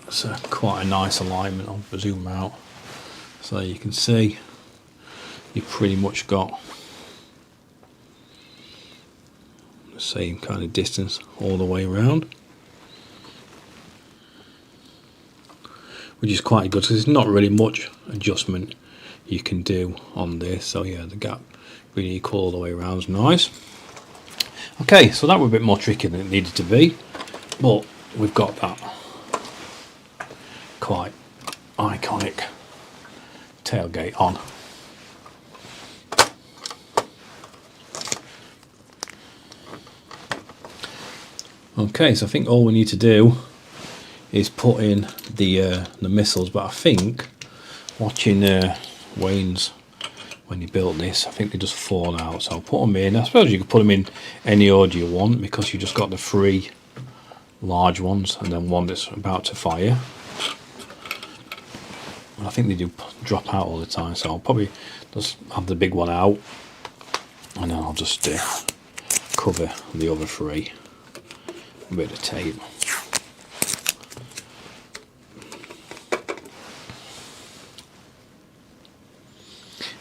It's quite a nice alignment. I'll zoom out so you can see you've pretty much got the same kind of distance all the way around, which is quite good because there's not really much adjustment you can do on this. So yeah, the gap really equal all the way around is nice. Okay, so that was a bit more tricky than it needed to be, but we've got that quite iconic tailgate on. Okay, so I think all we need to do is put in the missiles, but I think watching Wayne's when he built this, I think they just fall out, so I'll put them in. I suppose you could put them in any order you want because you just got the 3 large ones and then one that's about to fire. And I think they do drop out all the time, so I'll probably just have the big one out and then I'll just cover the other 3 with a bit of tape.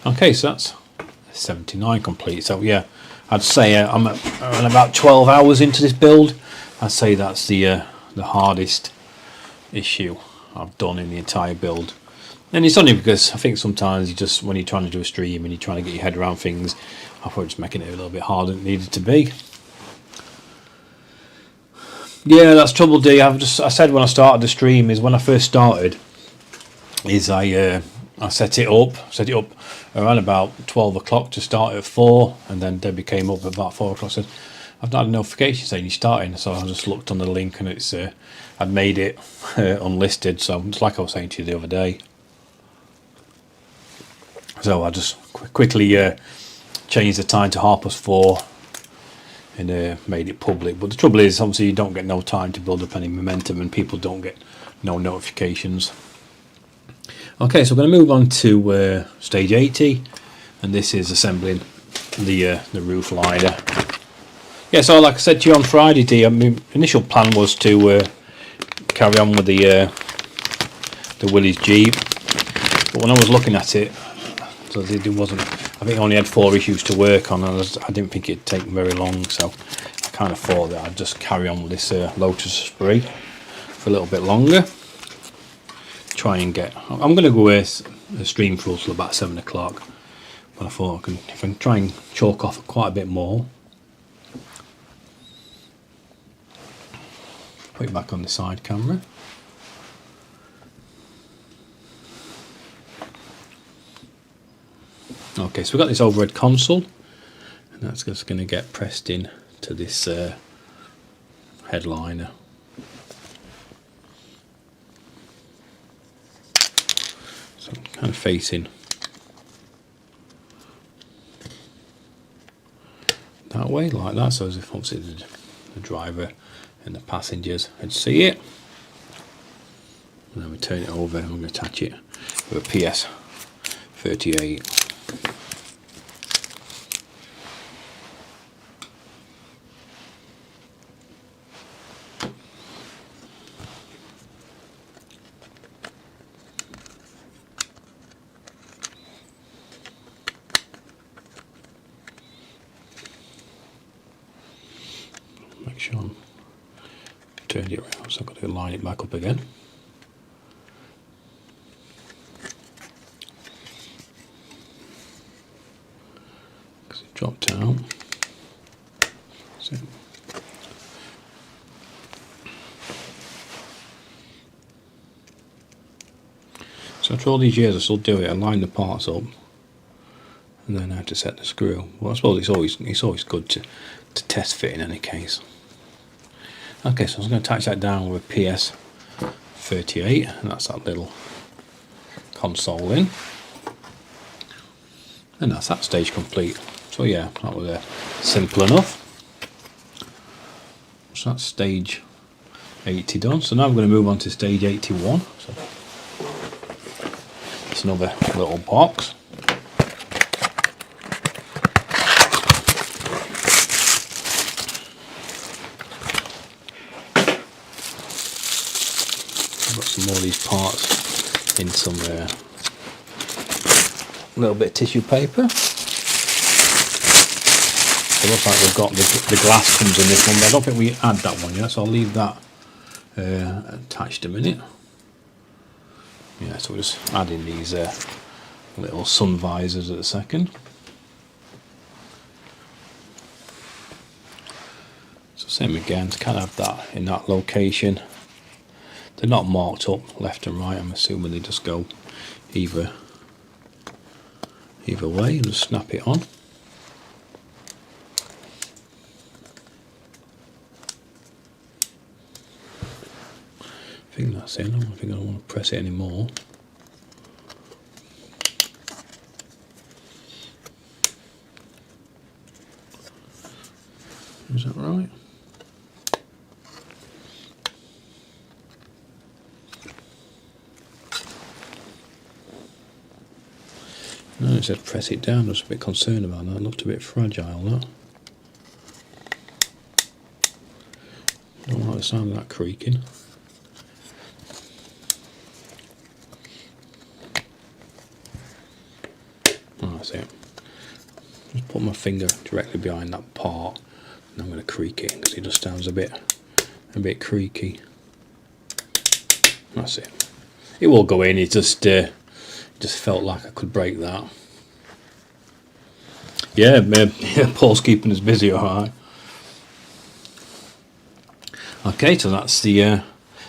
Okay, so that's 79 complete. So yeah, I'd say I'm about 12 hours into this build. I'd say that's the hardest issue I've done in the entire build. And it's only because I think sometimes you just, when you're trying to do a stream and you're trying to get your head around things, I'm probably just making it a little bit harder than it needed to be. Yeah, that's trouble D. I said when I started the stream is when I first started is I set it up around about 12 o'clock to start at 4, and then Debbie came up at about 4 o'clock and said, I've not had a notification saying you're starting, so I just looked on the link and it's I'd made it unlisted, so it's like I was saying to you the other day. So I just quickly changed the time to 4:30 and made it public. But the trouble is, obviously you don't get no time to build up any momentum and people don't get no notifications. Okay, so we're going to move on to stage 80, and this is assembling the roof liner. Yeah, so like I said to you on Friday, D, my initial plan was to carry on with the Willys Jeep, but when I was looking at it, so it wasn't. I think I only had 4 issues to work on, and I didn't think it'd take very long, so I kind of thought that I'd just carry on with this Lotus Esprit for a little bit longer. Try and get. I'm going to go with a stream through till about 7 o'clock, but I thought if I can try and chalk off quite a bit more. Put it back on the side camera. Okay, so we've got this overhead console, and that's just going to get pressed in to this headliner. So I'm kind of facing that way, like that, so as if obviously the driver and the passengers would see it. And then we turn it over and we're going to attach it with a PS38. Make sure I'm turned it around, so I've got to line it back up again. Because it dropped out. So after all these years I still do it, I line the parts up and then I have to set the screw. Well, I suppose it's always good to test fit in any case. Okay, so I'm going to attach that down with PS38, and that's that little console in. And that's that stage complete. So yeah, that was simple enough. So that's stage 80 done. So now we're going to move on to stage 81. So it's another little box. Got some more of these parts in some little bit of tissue paper. It looks like we've got the glass comes in this one, but I don't think we add that one yet, so I'll leave that attached a minute. Yeah, so we're just adding these little sun visors at a second. So same again, to kind of have that in that location. They're not marked up left and right, I'm assuming they just go either way and just snap it on. I think that's it. I don't think I want to press it anymore. Is that right? No, it said press it down. I was a bit concerned about that. It looked a bit fragile, that. I don't like the sound of that creaking. Oh, that's it. Just put my finger directly behind that part, and I'm going to creak it because it just sounds a bit creaky. That's it. It will go in. It just felt like I could break that. Yeah, Paul's keeping us busy, alright. Okay, so that's the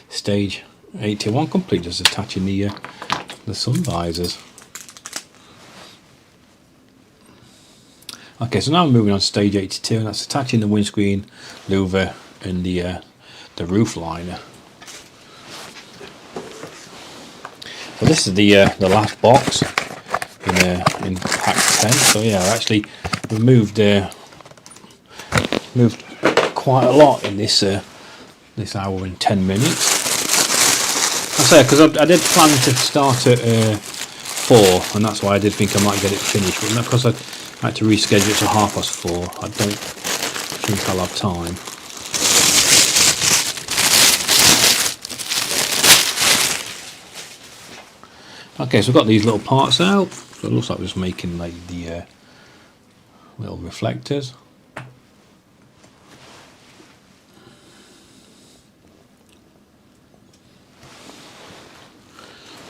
stage 81 complete, just attaching the sun visors. Okay, so now I'm moving on to stage 82, and that's attaching the windscreen louver and the roof liner. So this is the last box in pack 10. So yeah, I actually moved quite a lot in this this hour and 10 minutes. I say because I did plan to start at 4, and that's why I did think I might get it finished. But because I had to reschedule it to 4:30, I don't think I'll have time. Okay, so we've got these little parts out. So it looks like we're just making like the little reflectors.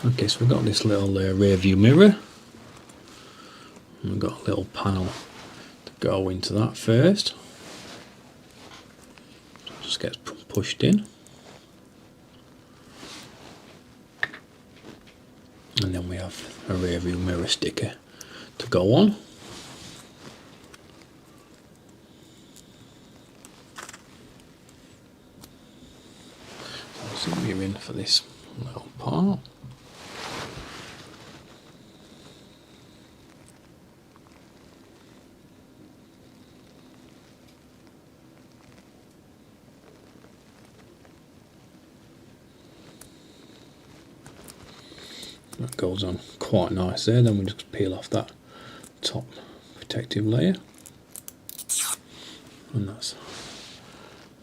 Okay, so we've got this little rear view mirror. And we've got a little panel to go into that first. Just gets pushed in. And then we have a rear view mirror sticker to go on. So we're in for this little part. That goes on quite nice there. Then we just peel off that top protective layer, and that's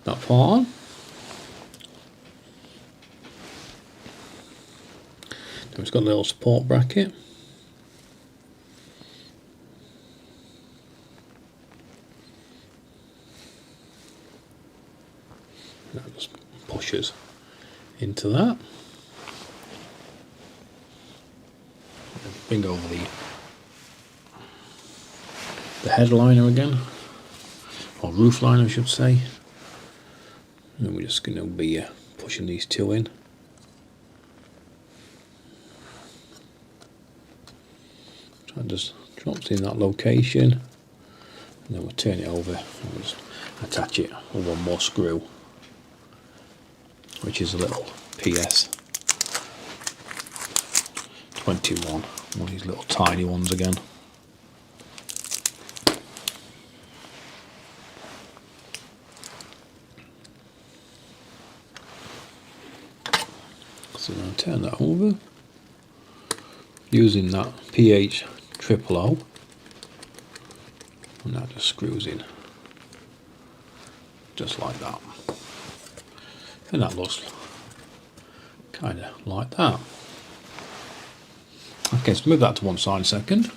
that part on. Then it's got a little support bracket. That just pushes into that. Bring over the headliner again, or roof liner I should say, and then we're just going to be pushing these two in. So it just drops in that location, and then we'll turn it over and we'll just attach it with one more screw, which is a little PS 21. One of these little tiny ones again. So now turn that over using that PH 000, and that just screws in just like that, and that looks kind of like that. Okay, so move that to one side a second.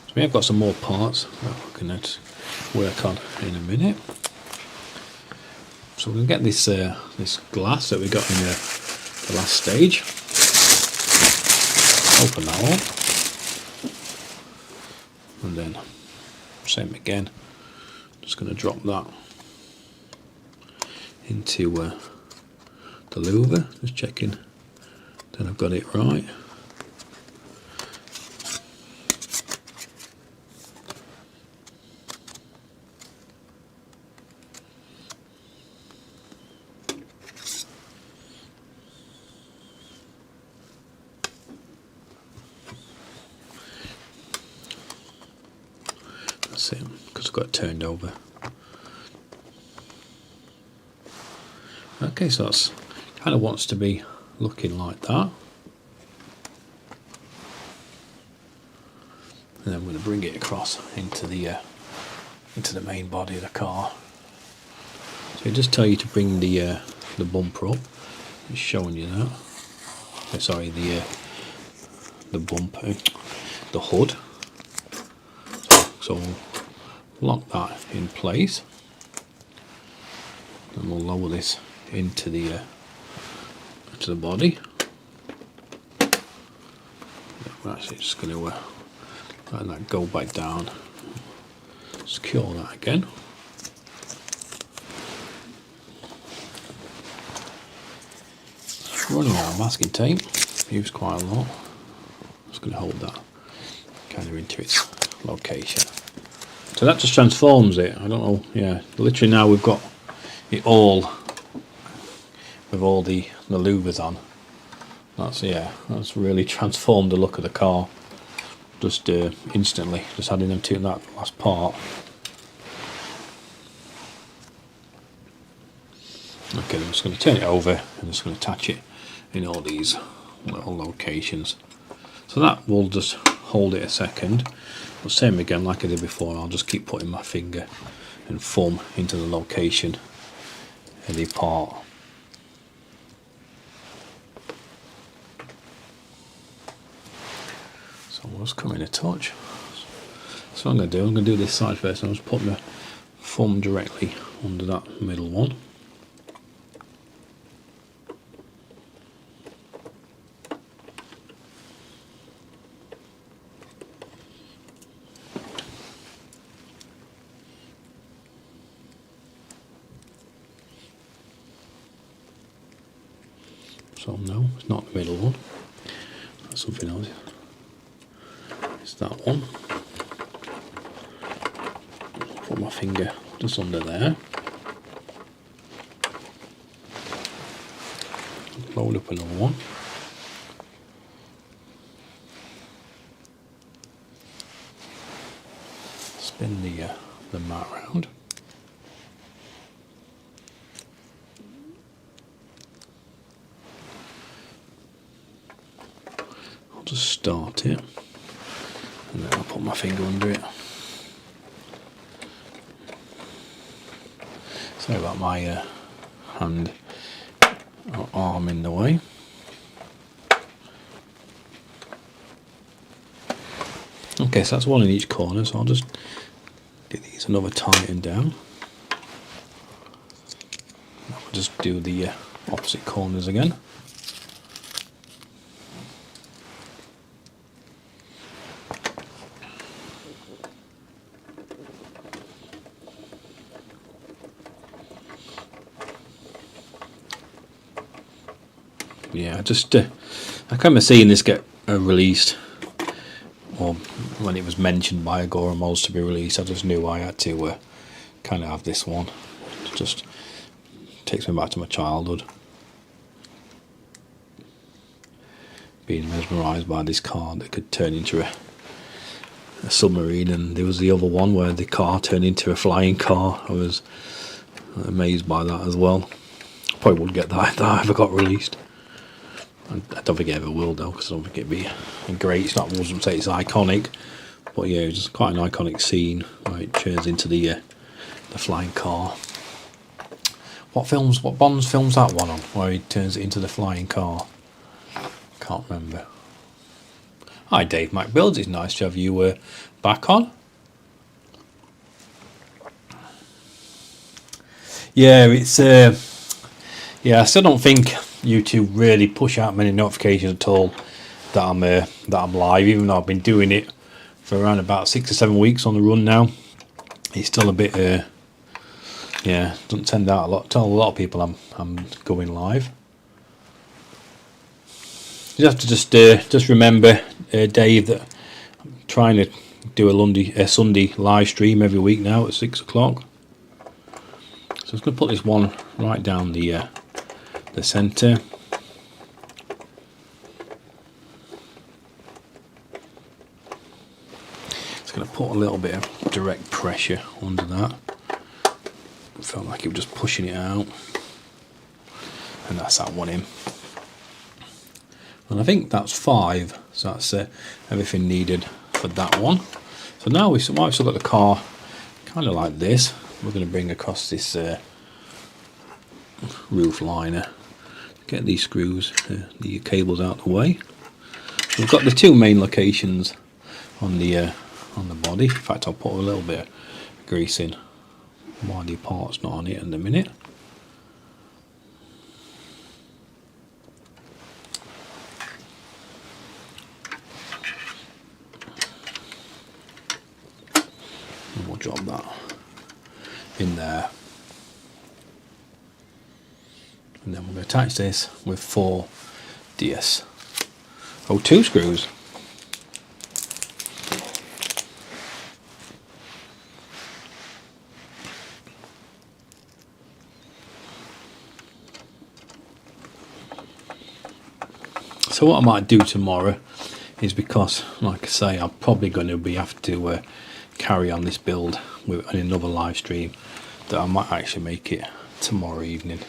So we have got some more parts that we're going to work on in a minute. So we're going to get this this glass that we got in the last stage. Open that up, and then same again. Just going to drop that into the louver. Just checking. Then I've got it right. That's it, because I've got it turned over. Okay, so that's kind of wants to be looking like that, and then I'm going to bring it across into the main body of the car. So it just tell you to bring the bumper up. It's showing you that. Sorry, the bumper, the hood. So we'll lock that in place, and we'll lower this into the body. We're actually just going to let that go back down, secure that again. Running out of masking tape, used quite a lot. Just going to hold that kind of into its location. So that just transforms it. I don't know, yeah, literally now we've got it all with all the louvers on. That's really transformed the look of the car. Just instantly, just adding them to that last part. Okay, I'm just going to turn it over and just going to attach it in all these little locations. So that will just hold it a second. But same again, like I did before, I'll just keep putting my finger and thumb into the location of the part. So was coming a touch. So I'm going to do this side first. I'll just put my thumb directly under that middle one. So no, it's not the middle one. That's something else. It's that one. Put my finger just under there. Load up another one. Spin the mat round. I'll just start it, and then I'll put my finger under it. Sorry about my hand or arm in the way. Okay, so that's one in each corner, so I'll just get these another tighten down. I'll just do the opposite corners again. Yeah, I kind of seeing this get released, or when it was mentioned by Agora Mods to be released, I just knew I had to kind of have this one. It just takes me back to my childhood, being mesmerised by this car that could turn into a submarine, and there was the other one where the car turned into a flying car. I was amazed by that as well. Probably wouldn't get that if that ever got released. I don't think it ever will though, because I don't think it'd be great. It's not, I wouldn't say it's iconic, but yeah, it's just quite an iconic scene where it turns into the flying car. What Bond's films that one on, where he turns it into the flying car? Can't remember. Hi Dave McBuilds, it's nice to have you back on. Yeah, it's yeah, I still don't think YouTube really push out many notifications at all that I'm live, even though I've been doing it for around about 6 or 7 weeks on the run now. It's still a bit yeah, doesn't send out a lot. Tell a lot of people I'm going live. You have to just remember, Dave, that I'm trying to do a Sunday live stream every week now at 6 o'clock. So I'm just going to put this one right down the centre. It's going to put a little bit of direct pressure under that. It felt like it was just pushing it out, and that's that one in. And I think that's 5, so that's everything needed for that one. So now we've still got the car kind of like this. We're going to bring across this roof liner. Get these screws, the cables out the way. We've got the 2 main locations on the body. In fact, I'll put a little bit of grease in while the part's not on it in a minute. And we'll drop that in there. And then we're going to attach this with 4 DS02 screws. So what I might do tomorrow is, because like I say, I'm probably going to have to carry on this build with another live stream, that I might actually make it tomorrow evening,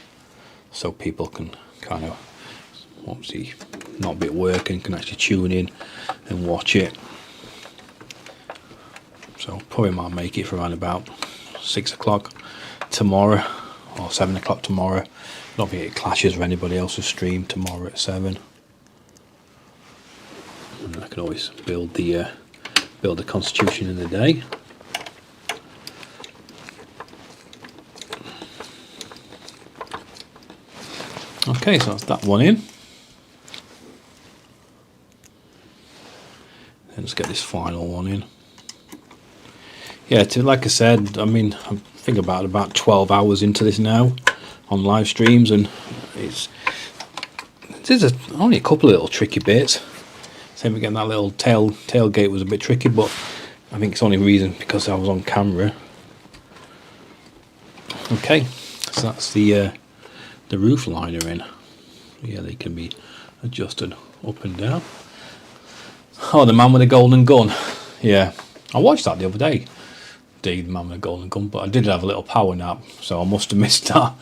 so people can kind of obviously not be at work and can actually tune in and watch it. So probably might make it for around about 6 o'clock tomorrow or 7 o'clock tomorrow. Not think it clashes with anybody else's stream tomorrow at 7. And I can always build the Constitution in the day. Okay, so that's that one in. And let's get this final one in. Yeah, like I said, I mean, I think about 12 hours into this now on live streams, and there's only a couple of little tricky bits. Same again, that little tailgate was a bit tricky, but I think it's only reason because I was on camera. Okay, so that's the roof liner in. Yeah, they can be adjusted up and down. Oh, the man with the golden gun. Yeah, I watched that the other day. The man with the golden gun, but I did have a little power nap, so I must have missed that.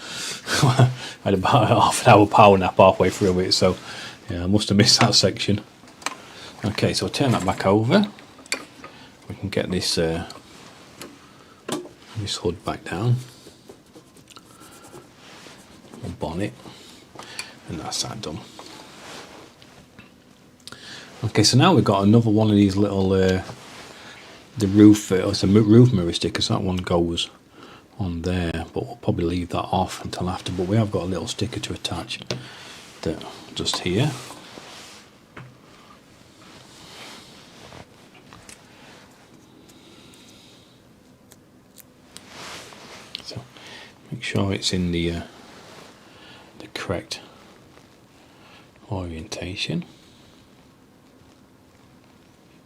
I had about a half an hour power nap halfway through it, so yeah, I must have missed that section. Okay, so I'll turn that back over. We can get this hood back down. Bonnet, and that's that done. Okay, so now we've got another one of these little the roof, it's a roof mirror sticker, so that one goes on there, but we'll probably leave that off until after. But we have got a little sticker to attach that just here. So make sure it's in the correct orientation.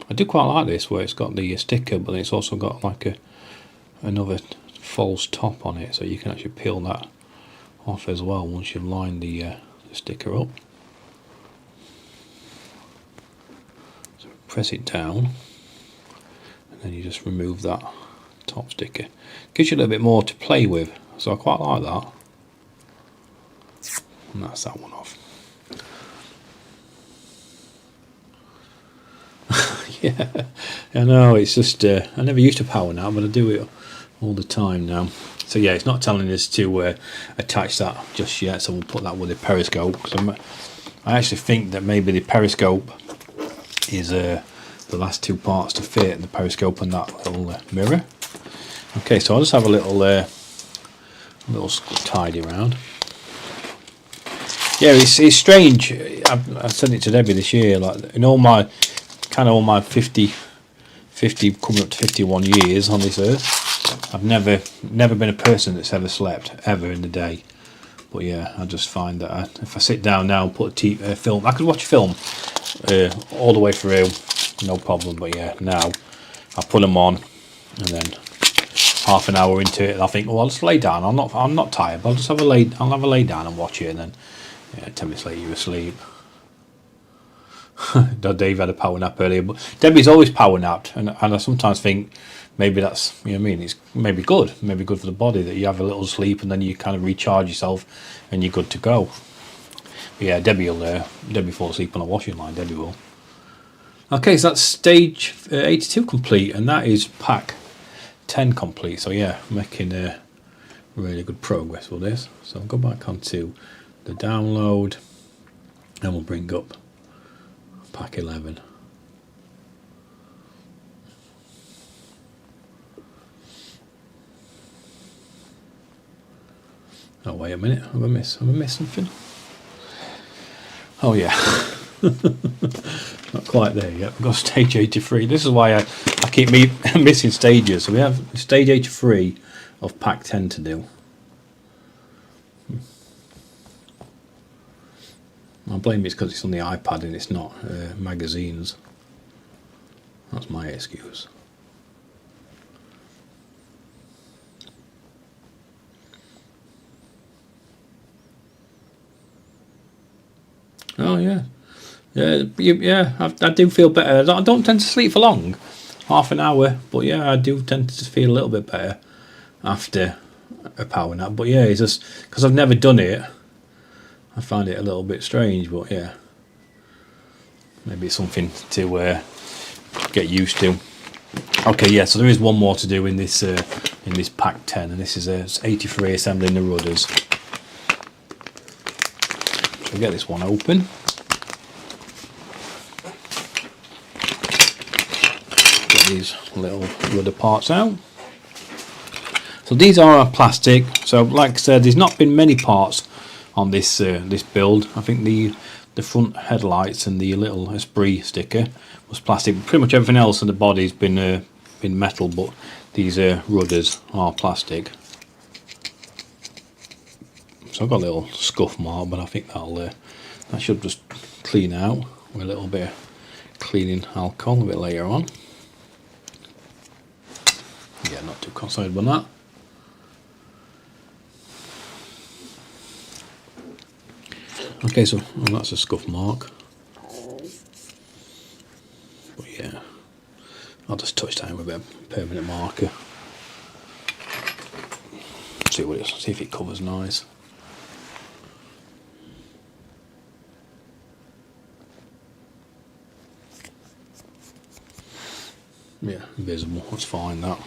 I do quite like this, where it's got the sticker, but it's also got like another false top on it, so you can actually peel that off as well once you've lined the sticker up. So press it down, and then you just remove that top sticker. Gives you a little bit more to play with, so I quite like that. And that's that one off. Yeah, I know, it's just I never used to power nap, but I do it all the time now. So yeah, it's not telling us to attach that just yet, so we'll put that with the periscope. So I actually think that maybe the periscope is the last two parts to fit, the periscope and that little mirror. Okay, so I'll just have a little tidy around. Yeah, it's strange. I've said it to Debbie this year, like in all my 50 coming up to 51 years on this earth, I've never been a person that's ever slept ever in the day. But yeah, I just find that if I sit down now and put a film, I could watch a film all the way through, no problem. But yeah, now I put them on, and then half an hour into it, and I think, well, I'll just lay down. I'm not tired, but I'll just have a lay down and watch it, and then 10 minutes later you're asleep. Dave had a power nap earlier, but Debbie's always power napped, and I sometimes think maybe that's, you know what I mean, it's maybe good for the body that you have a little sleep and then you kind of recharge yourself and you're good to go. But yeah, Debbie fall asleep on a washing line. Debbie will. Okay, so that's stage 82 complete, and that is pack 10 complete. So yeah, making really good progress with this. So I'll go back onto the download, and we'll bring up pack 11. Oh wait a minute, have I missed something? Oh yeah. Not quite there yet. We've got stage 83. This is why I keep missing stages. So we have stage 83 of pack 10 to do. I blame it's because it's on the iPad and it's not magazines. That's my excuse. Oh yeah, yeah. I do feel better. I don't tend to sleep for long, half an hour. But yeah, I do tend to feel a little bit better after a power nap. But yeah, it's just because I've never done it, I find it a little bit strange. But yeah, maybe it's something to get used to. Okay, yeah. So there is one more to do in this pack 10, and this is 83 assembling the rudders. So get this one open. these little rudder parts out. So these are plastic. So like I said, there's not been many parts on this this build. I think the front headlights and the little Esprit sticker was plastic. Pretty much everything else in the body's been metal, but these rudders are plastic. So I've got a little scuff mark, but I think that should just clean out with a little bit of cleaning alcohol a bit later on. Yeah, not too concerned with that. Okay, so that's a scuff mark. But yeah, I'll just touch down with a bit of permanent marker. See what see if it covers nice. Yeah, visible, that's fine that.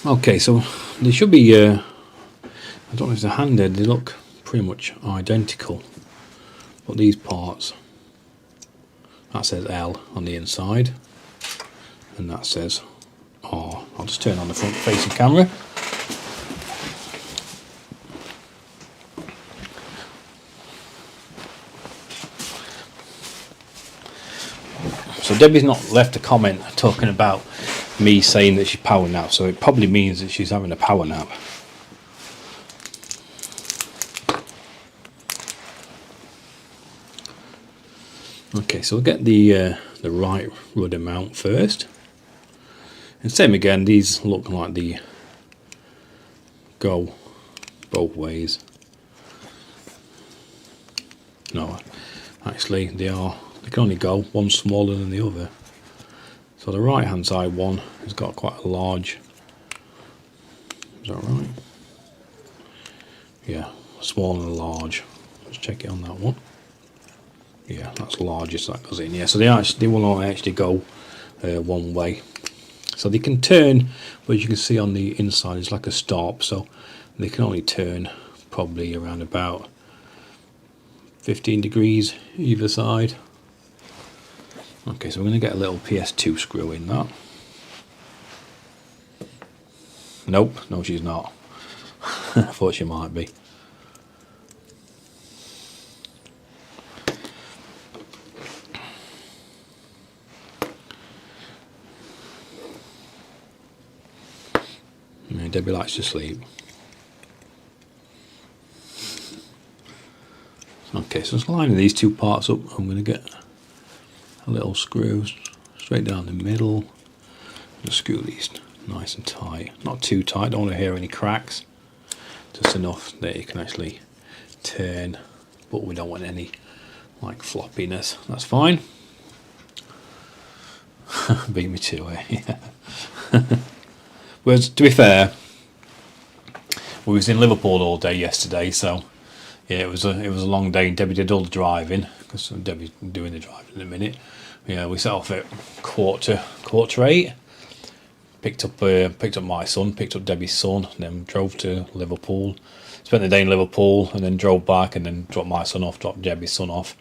Okay, so they should be, I don't know if they're handed, they look pretty much identical. But these parts, that says L on the inside, and that says R. I'll just turn on the front facing camera. So Debbie's not left a comment talking about me saying that she's power nap, so it probably means that she's having a power nap. Okay, so we'll get the right rudder mount first. And same again, these look like they go both ways. No, actually they can only go one smaller than the other. So the right hand side one has got quite a large, is that right? Yeah, small and large. Let's check it on that one. Yeah, that's largest that goes in. Yeah, so they will not actually go one way. So they can turn, but you can see on the inside it's like a stop, so they can only turn probably around about 15 degrees either side. Okay, so we're going to get a little PS2 screw in that. Nope, no she's not. I thought she might be. Yeah, Debbie likes to sleep. Okay, so just lining these two parts up, I'm going to get a little screw straight down the middle and screw these nice and tight. Not too tight, don't want to hear any cracks. Just enough that you can actually turn, but we don't want any like floppiness. That's fine. Beat me to it. Yeah. Whereas, to be fair, we was in Liverpool all day yesterday, so yeah, it was a long day. Debbie did all the driving because Debbie's doing the driving in a minute. Yeah, we set off at quarter to 8. Picked up my son, picked up Debbie's son, and then drove to Liverpool. Spent the day in Liverpool, and then drove back, and then dropped my son off, dropped Debbie's son off,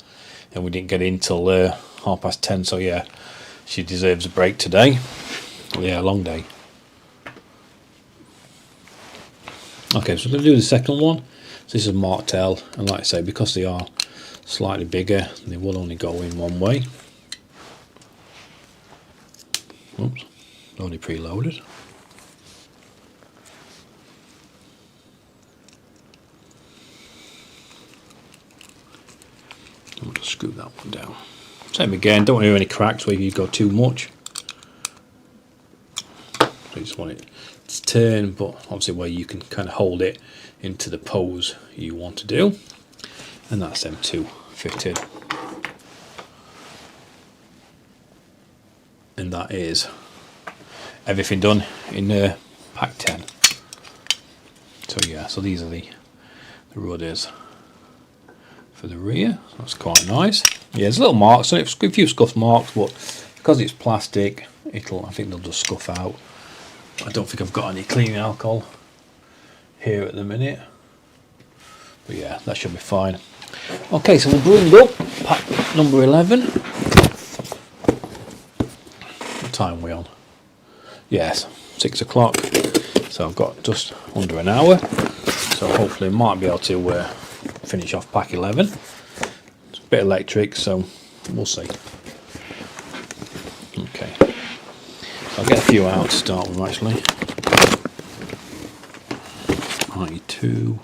and we didn't get in till 10:30. So yeah, she deserves a break today. Yeah, long day. Okay, so we're going to do the second one. So this is marked L, and like I say, because they are slightly bigger, they will only go in one way. Oops, only preloaded. I'm just screw that one down. Same again, don't want to hear any cracks where you go too much. So you just want it to turn, but obviously where you can kind of hold it into the pose you want to do. And that's them two fitted. And that is everything done in pack 10. So yeah, so these are the rudders for the rear. That's quite nice. Yeah, there's little marks, so it's a few scuff marks, but because it's plastic, I think they'll just scuff out. I don't think I've got any cleaning alcohol here at the minute, but yeah, that should be fine. Okay, so we'll bring up pack number 11. time are we on? Yes, 6 o'clock. So I've got just under an hour. So hopefully might be able to finish off pack 11. It's a bit electric, so we'll see. Okay. I'll get a few out to start with actually. 92,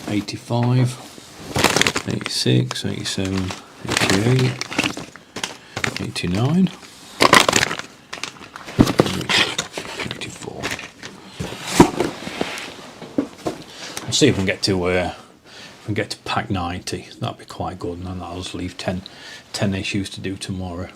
85, 86, 87, 88, 89, 84. I'll see if we can get to pack 90. That'd be quite good, and then that'll just leave 10 issues to do tomorrow.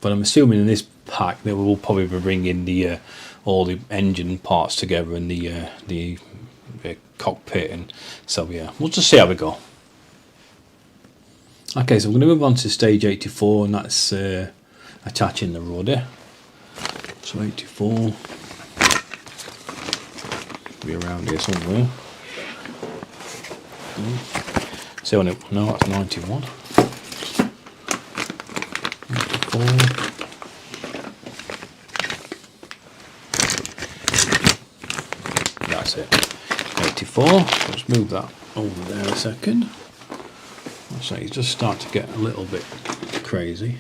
But I'm assuming in this pack that we will probably be bringing the all the engine parts together and the cockpit, and so yeah, we'll just see how we go. Okay, so we're going to move on to stage 84, and that's attaching the rudder. So 84, be around here somewhere. See on it? No, that's 91. 94. That's it. 84. Let's move that over there a second. So you just start to get a little bit crazy.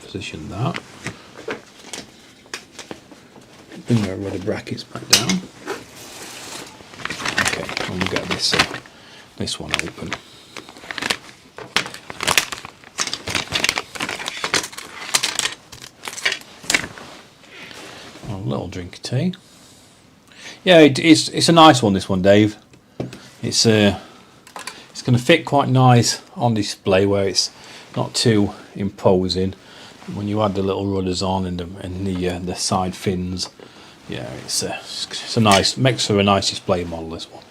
Position that. Bring the rudder brackets back down. Okay, and we'll get this one open. A little drink of tea. Yeah, it's a nice one. This one, Dave. It's going to fit quite nice on display where it's not too imposing. When you add the little rudders on and the side fins, yeah, it's a nice, makes for a nice display model. This one,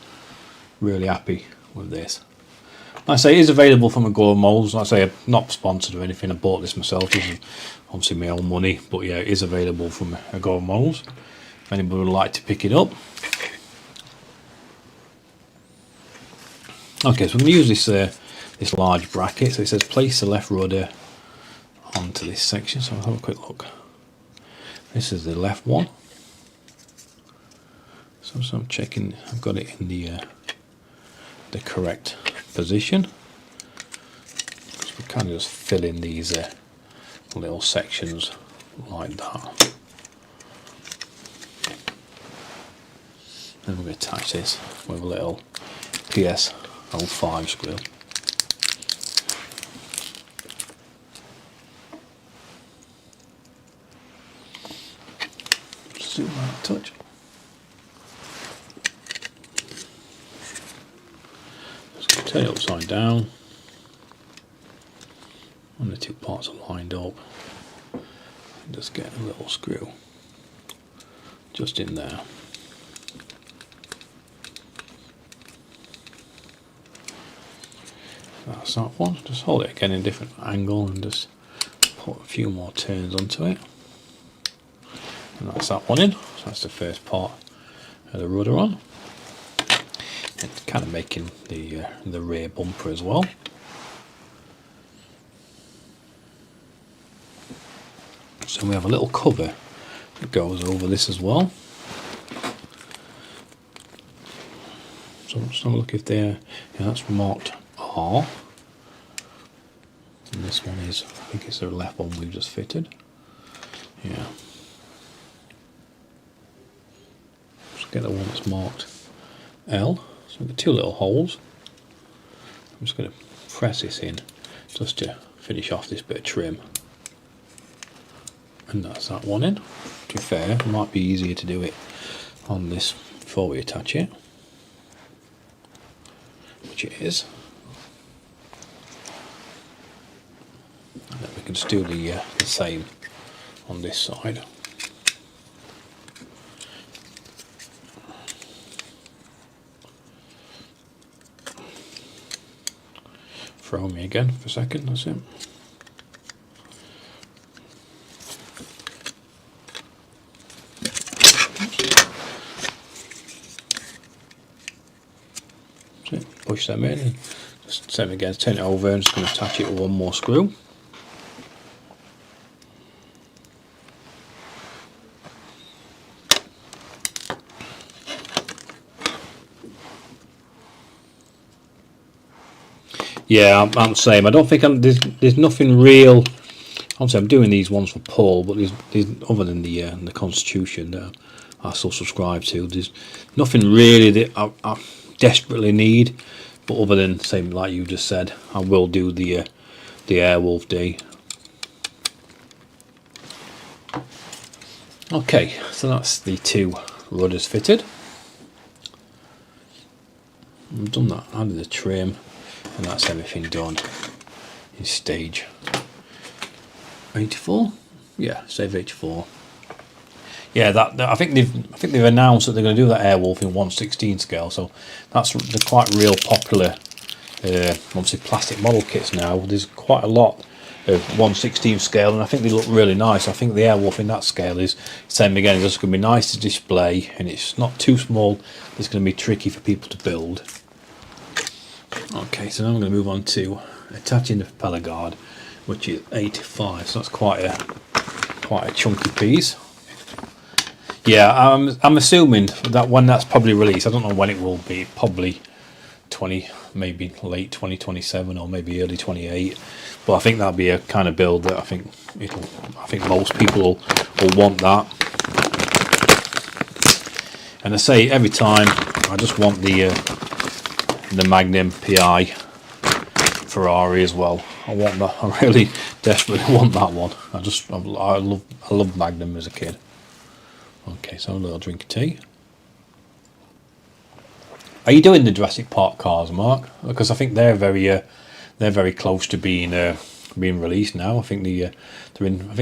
really happy with this. Like I say, it is available from Agora Molds. Like I say, I'm not sponsored or anything. I bought this myself. This is obviously my own money, but yeah, it is available from Agora Molds. If anybody would like to pick it up. Okay, so I'm going to use this large bracket. So it says place the left rudder onto this section. So I'll have a quick look. This is the left one. So I'm checking I've got it in the correct position. So we kind of just fill in these little sections like that. Then we're going to attach this with a little PS05 screw. Zoom out a touch. Just turn it upside down. And the two parts are lined up. And just get a little screw just in there. That's that one. Just hold it again in a different angle and just put a few more turns onto it. And that's that one in. So that's the first part of the rudder on. And kind of making the rear bumper as well. So we have a little cover that goes over this as well. So just have a look if they're, yeah, that's marked R. And this one is, I think it's the left one we've just fitted. Yeah. Just get the one that's marked L. So we've got two little holes. I'm just going to press this in just to finish off this bit of trim. And that's that one in. To be fair, it might be easier to do it on this before we attach it. Which it is. And then we can just do the same on this side. Throw me again for a second, that's it. push them in. And just same again, turn it over. I'm just going to attach it with one more screw. Yeah, I'm the same. I don't think there's nothing real. Obviously, I'm doing these ones for Paul, but there's other than the Constitution that I still subscribe to. There's nothing really that I desperately need. But other than, same like you just said, I will do the Airwolf D. Okay, so that's the 2 rudders fitted. I've done that. I did the trim. And that's everything done in stage 84. Yeah, stage 84. Yeah, that I think they've announced that they're going to do that Airwolf in 1/16 scale. So they're quite real popular. Obviously, plastic model kits now. There's quite a lot of 1/16 scale, and I think they look really nice. I think the Airwolf in that scale is same again. It's just going to be nice to display, and it's not too small. It's going to be tricky for people to build. Okay, so now I'm going to move on to attaching the propeller guard, which is 85. So that's quite a chunky piece. Yeah, I'm assuming that when that's probably released, I don't know when it will be. Probably maybe late 2027 or maybe early 28. But I think that'll be a kind of build that I think most people will want that. And I say every time, I just want the Magnum PI Ferrari as well. I want that. I really desperately want that one. I love Magnum as a kid. Okay, so a little drink of tea. Are you doing the Jurassic Park cars, Mark? Because I think they're very close to being released now. I think they're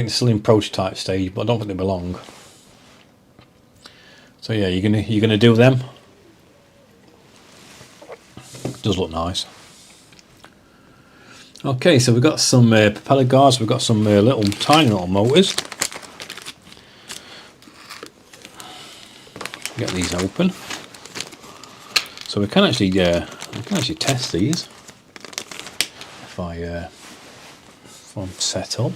still in prototype stage, but I don't think they belong. So yeah, you're gonna do them. Does look nice. Okay, so we've got some propeller guards. We've got some tiny little motors. Get these open. So we can actually test these if I'm set up.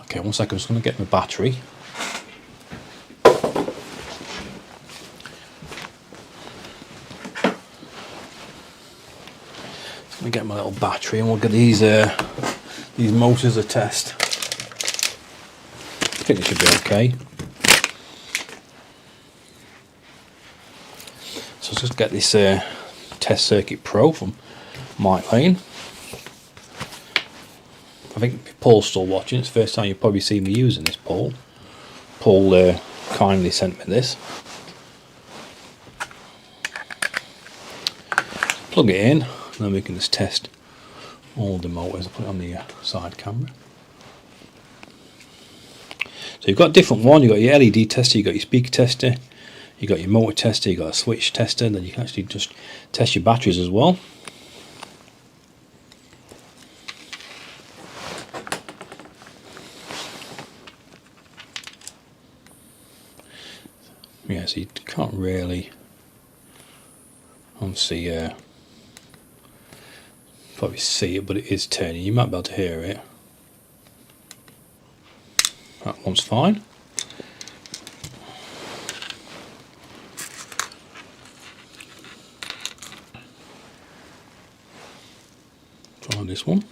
Okay, 1 second. I'm just going to get my battery. Let me get my little battery and we'll get these motors a test. I think it should be okay. So let's just get this Test Circuit Pro from Mike Lane. I think Paul's still watching. It's the first time you've probably seen me using this, Paul. Paul kindly sent me this. Plug it in, and then we can just test all the motors. I'll put it on the side camera. So you've got a different one. You've got your LED tester, you've got your speaker tester, you've got your motor tester, you've got a switch tester, then you can actually just test your batteries as well. Yeah, so you can't really obviously probably see it, but it is turning. You might be able to hear it. That one's fine. Try this one.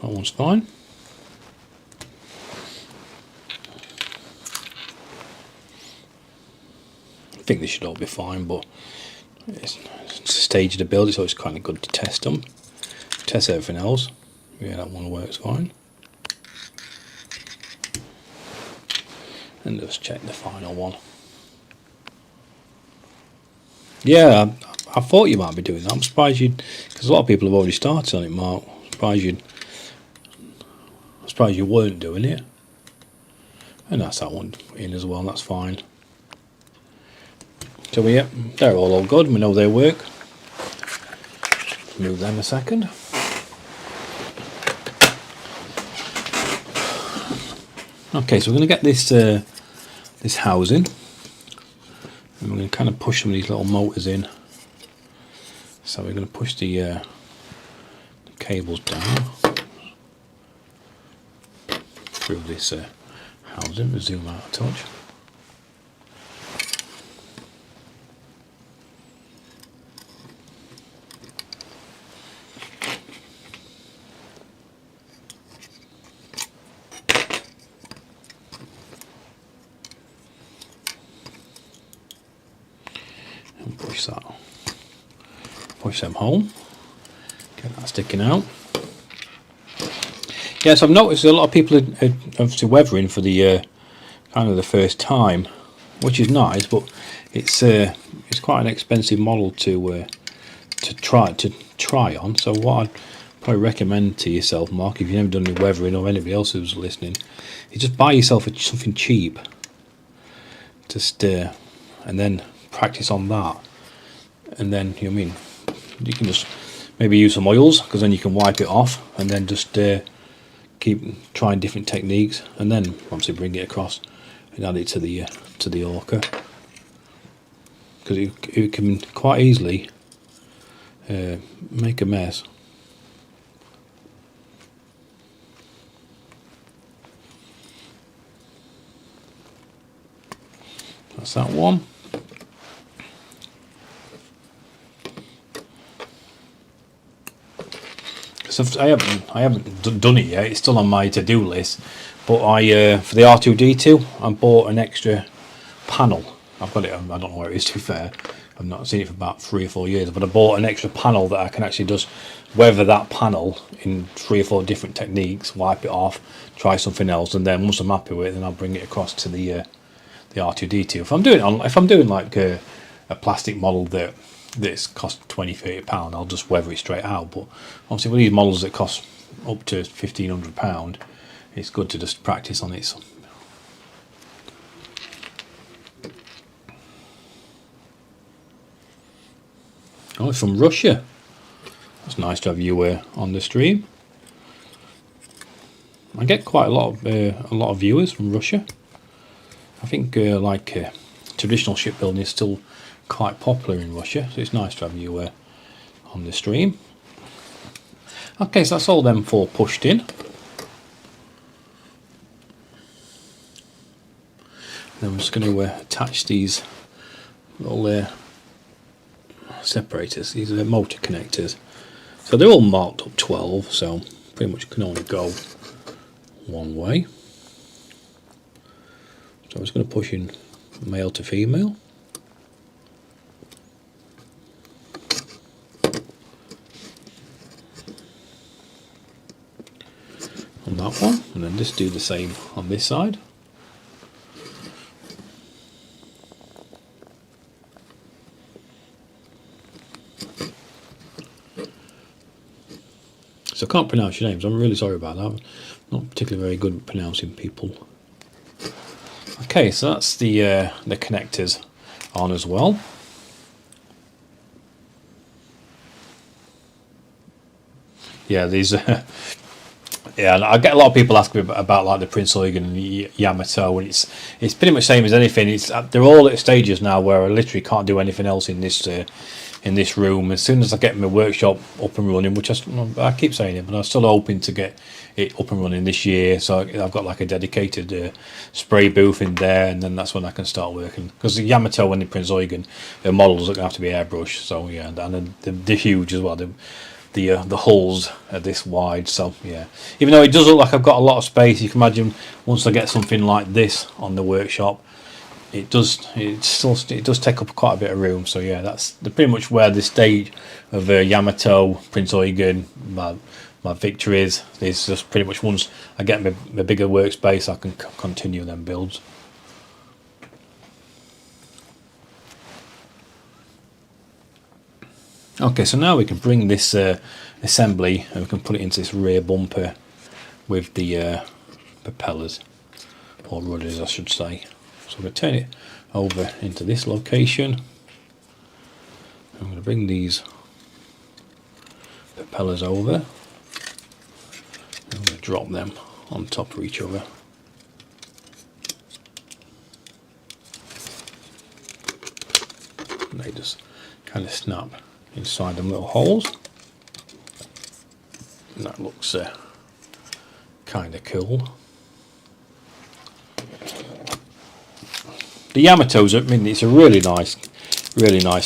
That one's fine. I think they should all be fine, but it's a stage to build it, so it's kind of good to test them. Test everything else. Yeah, that one works fine. And just check the final one. Yeah, I thought you might be doing that. I'm surprised because a lot of people have already started on it, Mark. I'm surprised you weren't doing it. And that's that one in as well, that's fine. So they're all good, we know they work. Move them a second. Okay, so we're going to get this housing, and we're going to kind of push some of these little motors in. So we're going to push the cables down through this housing. We'll zoom out a touch. And push them home. Get that sticking out. Yes, I've noticed a lot of people are obviously weathering for the kind of the first time, which is nice, but it's quite an expensive model to try on. So what I'd probably recommend to yourself, Mark, if you've never done any weathering, or anybody else who's listening, is just buy yourself something cheap. Just and then practice on that, and then you can just maybe use some oils, because then you can wipe it off, and then just keep trying different techniques, and then obviously bring it across and add it to the orca, because it can quite easily make a mess. That's that one. So I haven't done it yet. It's still on my to-do list. But for the R2D2, I bought an extra panel. I've got it. I don't know where it is, to be fair. I've not seen it for about 3 or 4 years. But I bought an extra panel that I can actually just weather that panel in 3 or 4 different techniques, wipe it off, try something else, and then once I'm happy with it, then I'll bring it across to the R2D2. If I'm doing like a plastic model that's cost £20–30, I'll just weather it straight out. But obviously with these models that cost up to £1,500, it's good to just practice on it. Oh, it's from Russia. It's nice to have you on the stream. I get quite a lot of viewers from Russia. I think traditional shipbuilding is still quite popular in Russia, so it's nice to have you on the stream. Okay, so that's all them 4 pushed in. Then I'm just going to attach these little separators. These are motor connectors. So they're all marked up 12, so pretty much can only go one way. So I'm just going to push in male to female. On that one, and then just do the same on this side. So I can't pronounce your names, I'm really sorry about that. I'm not particularly very good at pronouncing people. Okay, so that's the connectors on as well. Yeah, these yeah, I get a lot of people asking me about like the Prince Eugen and the Yamato, and it's pretty much the same as anything. They're all at stages now where I literally can't do anything else in this room. As soon as I get my workshop up and running, which I keep saying it, but I'm still hoping to get it up and running this year. So I've got like a dedicated spray booth in there, and then that's when I can start working. Because the Yamato and the Prince Eugen, the models are going to have to be airbrushed. So yeah, and they're huge as well. The hulls are this wide, so yeah. Even though it does look like I've got a lot of space, you can imagine once I get something like this on the workshop, it does take up quite a bit of room. So yeah, that's pretty much where the stage of Yamato, Prince Eugen, my Victor is just pretty much once I get my bigger workspace, I can continue them builds. Okay, so now we can bring this assembly and we can put it into this rear bumper with the propellers, or rudders I should say. So we're going to turn it over into this location. I'm going to bring these propellers over. I'm going to drop them on top of each other. And they just kind of snap inside them little holes. And that looks kind of cool. The Yamato's, I mean, it's a really nice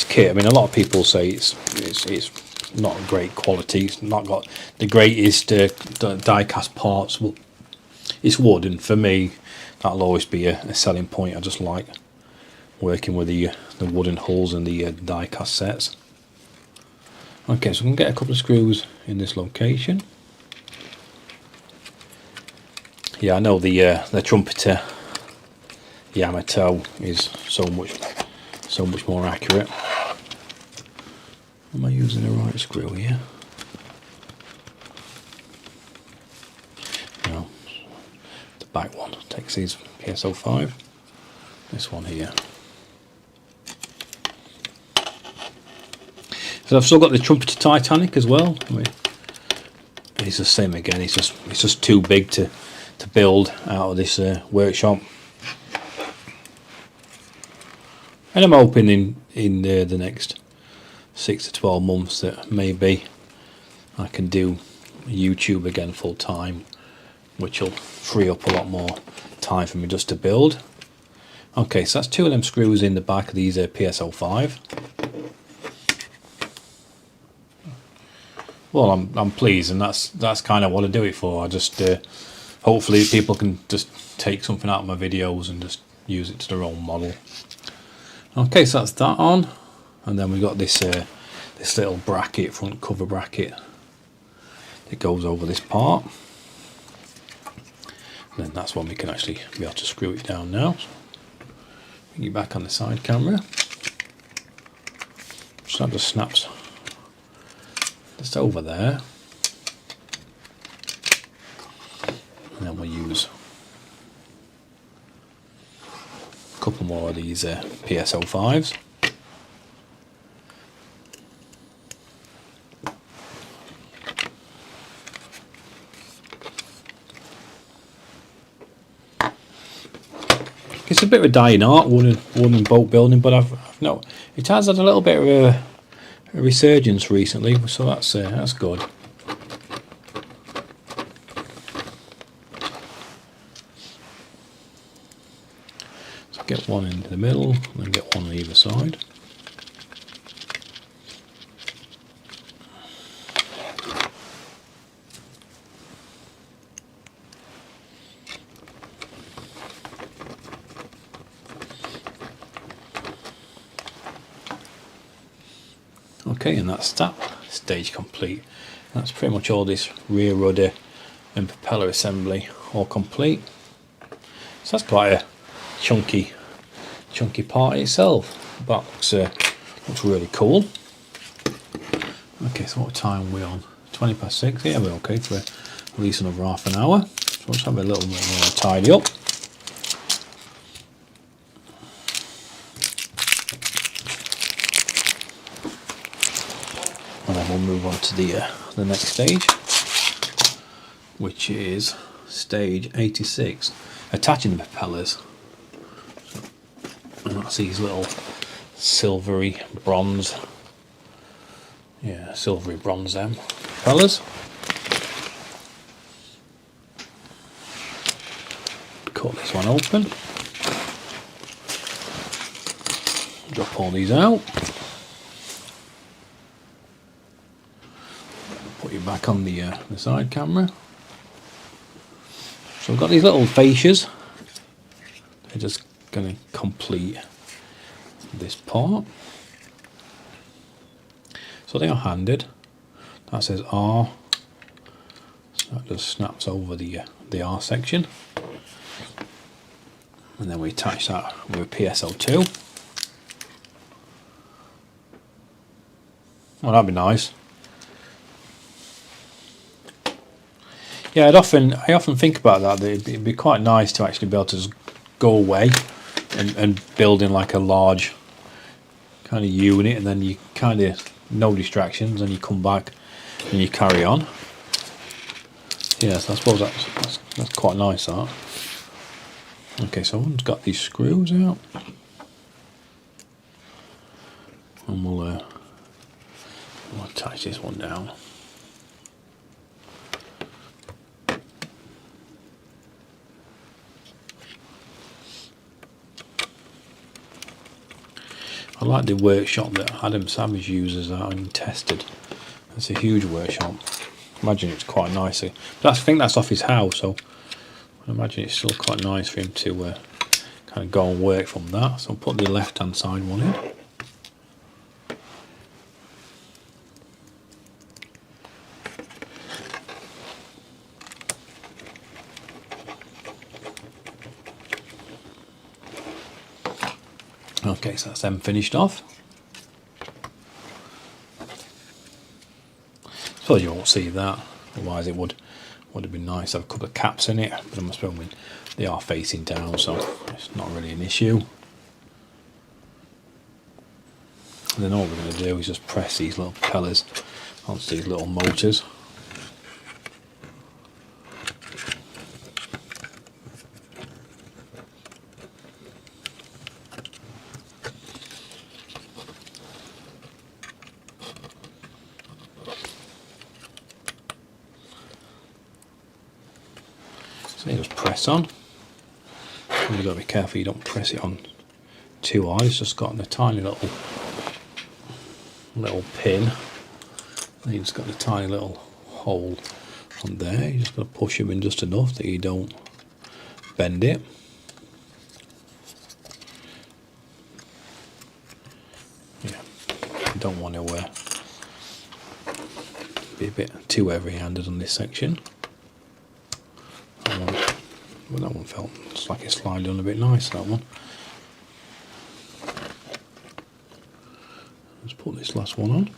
kit. I mean, a lot of people say it's not great quality. It's not got the greatest die-cast parts. But it's wood, and for me, that'll always be a selling point. I just like working with the wooden hulls and the die-cast sets. Okay, so we can get a couple of screws in this location. Yeah, I know the trumpeter Yamato is so much more accurate. Am I using the right screw here? No, the back one takes these PSO5. This one here. So I've still got the trumpeter Titanic as well. I mean, it's the same again. It's just too big to build out of this workshop. And I'm hoping in the next 6 to 12 months that maybe I can do YouTube again full time, which will free up a lot more time for me just to build. Okay, so that's 2 of them screws in the back of these PSO5. Well, I'm pleased, and that's kind of what I do it for. I just hopefully people can just take something out of my videos and just use it to their own model. Okay, so that's that on, and then we've got this this little bracket, front cover bracket, that goes over this part. And then that's when we can actually be able to screw it down now. Bring it back on the side camera. So that just snaps just over there, and then we'll use a couple more of these PSO5s. It's a bit of a dying art, wooden boat building, but I've no, it has had a little bit of a resurgence recently, so that's good. So get one in the middle, and then get one on either side. Okay, and that's that stage complete. That's pretty much all this rear rudder and propeller assembly all complete. So that's quite a chunky part itself, but looks really cool. Okay, so what time are we on? 20 past 6. Yeah, we're okay for at least another half an hour. So let's have a little bit more tidy up. And then we'll move on to the next stage, which is stage 86, attaching the propellers. And that's these little silvery bronze propellers. Cut this one open, drop all these out. Put you back on the side camera. So I've got these little fascias. They're just going to complete this part. So they are handed. That says R. So that just snaps over the R section. And then we attach that with a PSO2. Well, that'd be nice. Yeah, I often think about that it'd be quite nice to actually be able to just go away and build in like a large kind of unit, and then you kind of no distractions, and you come back and you carry on. Yes, I suppose that's quite nice, that. Okay, so one's got these screws out, and we'll attach this one down. I like the workshop that Adam Savage uses out and tested. It's a huge workshop. Imagine it's quite nice. But I think that's off his house, so I imagine it's still quite nice for him to kind of go and work from that. So I'll put the left hand side one in. Okay, so that's them finished off. Suppose you won't see that, otherwise it would have been nice to have a couple of caps in it, but I'm assuming they are facing down, so it's not really an issue. And then all we're going to do is just press these little propellers onto these little motors. So you just press on. And you've got to be careful you don't press it on too hard. It's just got a tiny little pin. And you've just got a tiny little hole on there. You just got to push them in just enough that you don't bend it. Yeah, you don't want to be a bit too heavy-handed on this section. Well, that one felt just like it slid on a bit nice, that one. Let's put this last one on.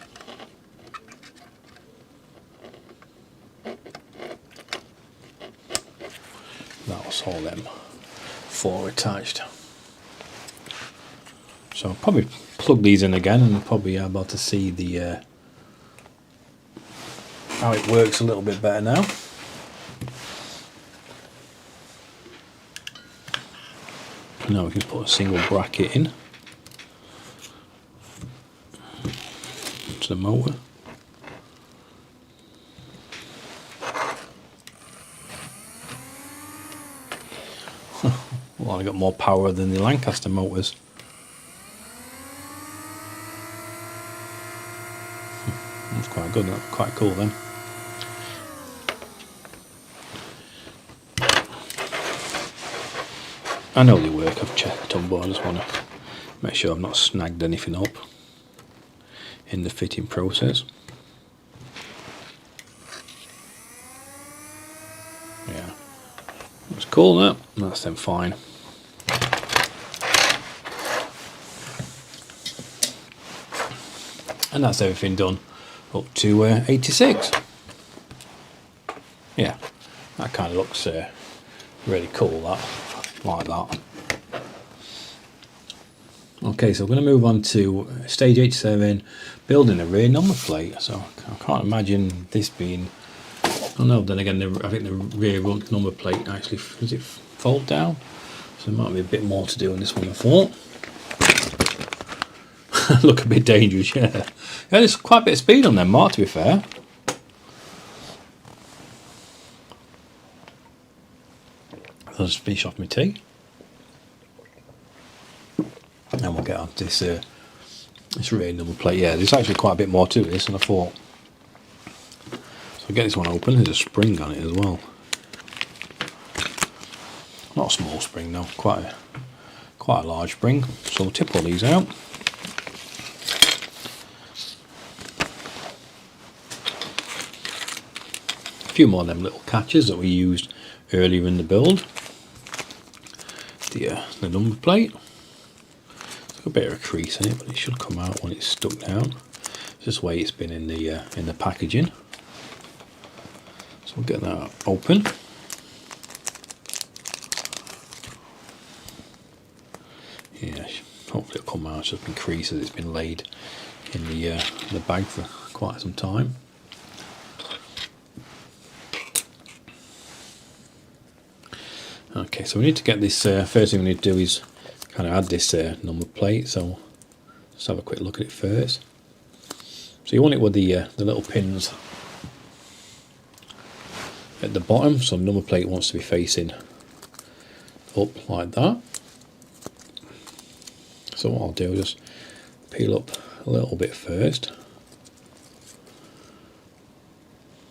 That was all them 4 attached. So I'll probably plug these in again and probably able to see the how it works a little bit better now. Now we can put a single bracket in to the motor. Well, I got more power than the Lancaster motors. That's quite good. That's quite cool then. I know they work, I've checked them, but I just want to make sure I've not snagged anything up in the fitting process. Yeah, that's cool, that. That's then fine. And that's everything done up to 86. Yeah, that kind of looks really cool, that. Like that. Okay, so we're going to move on to stage 87, building a rear number plate. So I can't imagine this being, I don't know, then again I think the rear number plate actually, does it fold down? So there might be a bit more to do on this one, I thought. Look a bit dangerous, yeah. Yeah, there's quite a bit of speed on them, Mark, to be fair. I'll just finish off my tea. And we'll get on to this rear number plate. Yeah, there's actually quite a bit more to this than I thought. So I'll get this one open. There's a spring on it as well. Not a small spring though, quite a large spring. So we'll tip all these out. A few more of them little catches that we used earlier in the build. The number plate. It's got a bit of a crease in it, but it should come out when it's stuck down. It's just the way it's been in the packaging. So we'll get that open. Yeah, hopefully it'll come out. It's just been creased as it's been laid in the bag for quite some time. Okay, so we need to get this, first thing we need to do is kind of add this number plate, so let's have a quick look at it first. So you want it with the little pins at the bottom, so the number plate wants to be facing up like that. So what I'll do is just peel up a little bit first.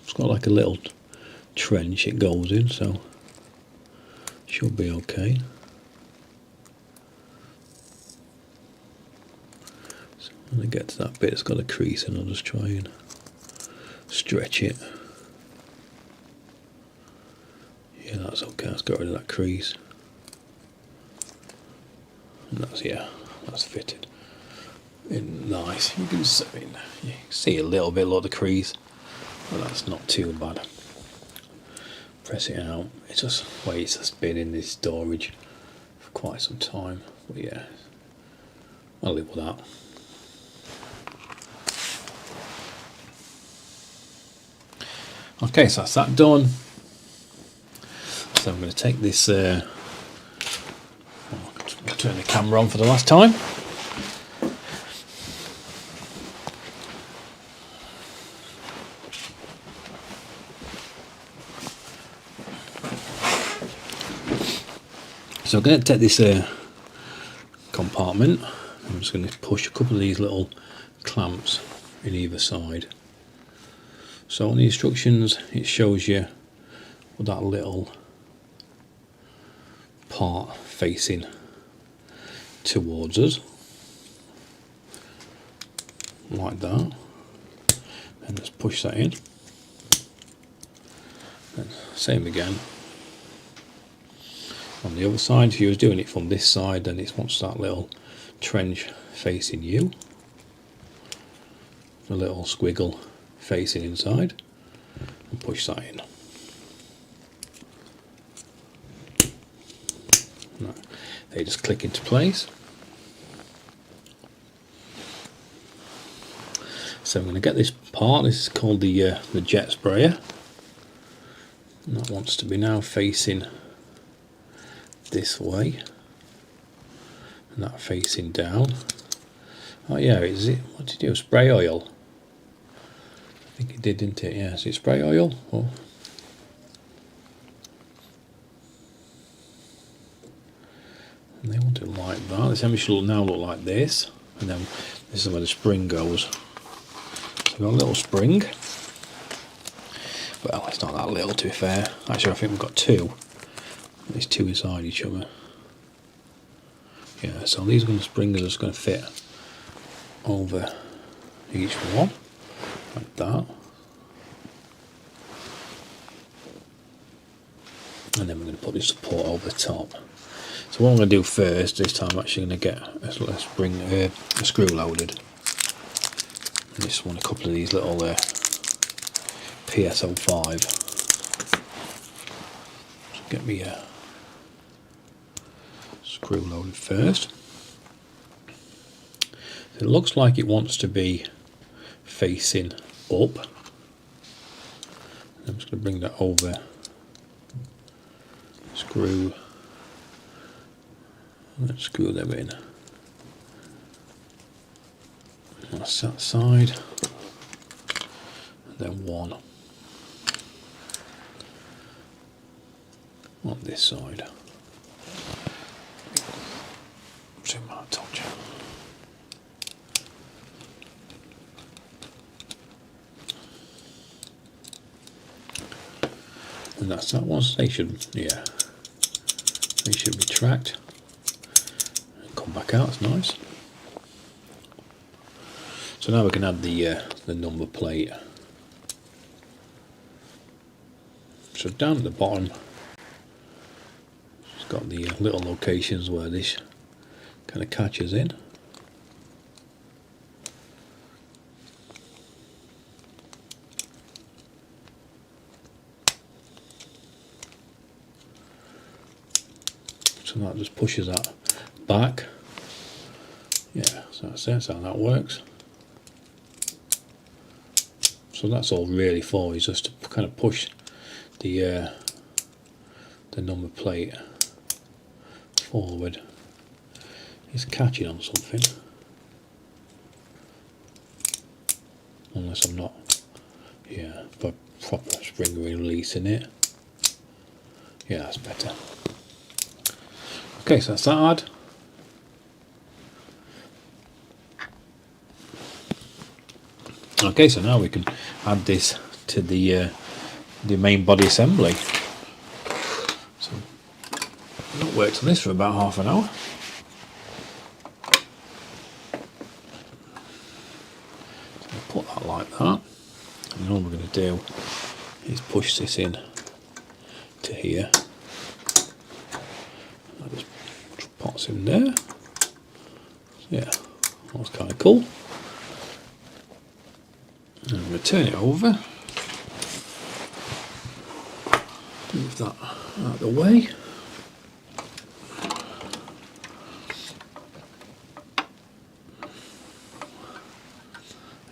It's got like a little trench it goes in, so should be okay. So when I get to that bit, it's got a crease, and I'll just try and stretch it. Yeah, that's okay. Let's get rid of that crease. And that's, yeah, that's fitted in nice. You can see a little bit of the crease, but that's not too bad. Press it out. It just weighs has been in this storage for quite some time, but yeah, I'll live with that. Okay, so that's that done. So I'm going to take this. I'll turn the camera on for the last time. So I'm going to take this compartment. I'm just going to push a couple of these little clamps in either side. So on the instructions it shows you with that little part facing towards us, like that, and let's push that in. And same again on the other side. If you was doing it from this side, then it wants that little trench facing you, a little squiggle facing inside, and push that in. Right. They just click into place. So I'm going to get this part. This is called the jet sprayer, and that wants to be now facing this way, and that facing down. Oh yeah, is it? What did you do? Spray oil? I think it did, didn't it? Yeah. Is it spray oil? Or and they want it like that. This image will now look like this, and then this is where the spring goes. So we've got a little spring. Well, it's not that little, to be fair. Actually, I think we've got two. There's two inside each other. Yeah, so these springs are just going to fit over each one, like that. And then we're going to put this support over the top. So what I'm going to do first, this time I'm actually going to get a spring, a screw loaded. And this one, a couple of these little PSO5. So get me a screw loaded first. It looks like it wants to be facing up. I'm just going to bring that over, screw, let's screw them in. That's that side, and then one on this side. Zoom out, told you. And that's that one. They should, yeah, they should retract and come back out. It's nice. So now we can add the number plate. So down at the bottom, it's got the little locations where this kind of catches in. So that just pushes that back. Yeah, so that's how that works. So that's all really for, is just to kind of push the number plate forward. It's catching on something, unless I'm not, yeah, but proper spring releasing it. Yeah, that's better. Okay, so that's that add. Okay, so now we can add this to the main body assembly. So I've not worked on this for about half an hour. So I'll put that like that, and all we're going to do is push this in to here. That just pots in there. Yeah, that was kind of cool. And I'm going to turn it over, move that out of the way.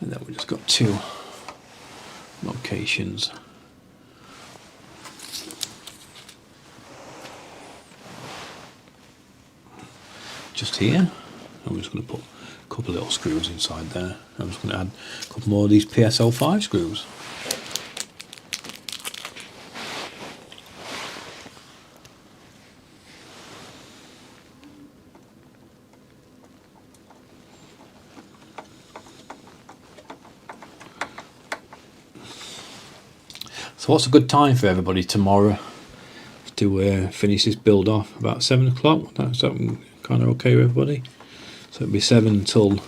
And then we've just got two locations. Just here. I'm just going to put a couple of little screws inside there. I'm just going to add a couple more of these PSL5 screws. So what's a good time for everybody tomorrow to finish this build off? About 7 o'clock? That's kind of okay with everybody? So it'll be 7 till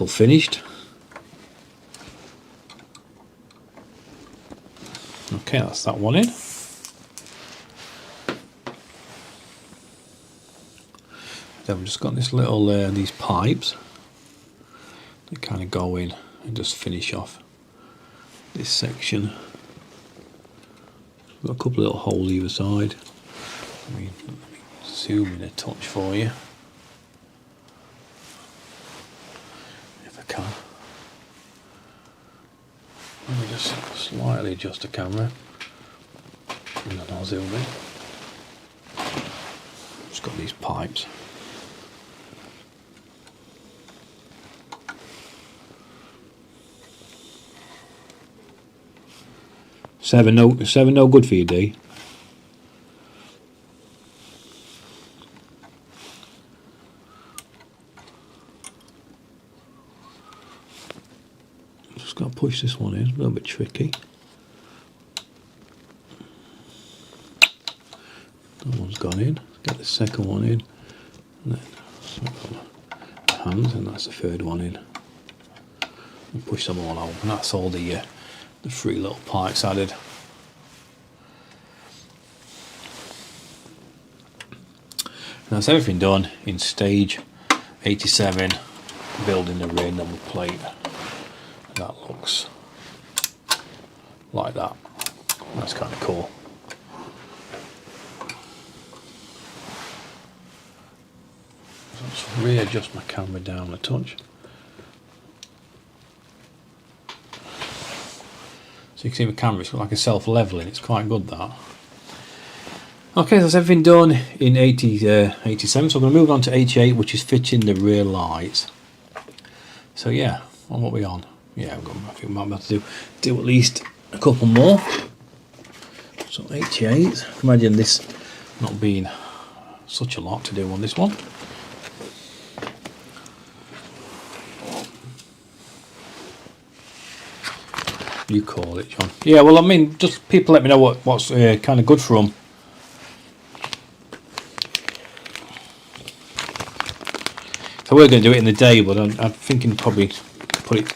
finished. Okay, that's that one in. Then we've just got this little these pipes that kind of go in and just finish off this section. Got a couple of little holes either side. Let me zoom in a touch for you, if I can. Let me just slightly adjust the camera, and then I'll zoom in. Just got these pipes. Seven no good for you, D. Just got to push this one in. It's a little bit tricky. That one's gone in. Get the second one in. And then hands, and that's the third one in. And push them all out. And that's all the 3 little pipes added. And that's everything done in stage 87, building the rear number plate. And that looks like that. That's kind of cool. So I'll just readjust my camera down a touch. So you can see the camera, it's got like a self-leveling, it's quite good that. Okay, so that's everything done in 87, so I'm going to move on to 88, which is fitting the rear lights. So yeah, on what are we on? Yeah, I think we might have to do at least a couple more. So 88, imagine this not being such a lot to do on this one. You call it, John. Yeah, well, I mean, just people let me know what's kind of good for them. So we're going to do it in the day, but I'm thinking probably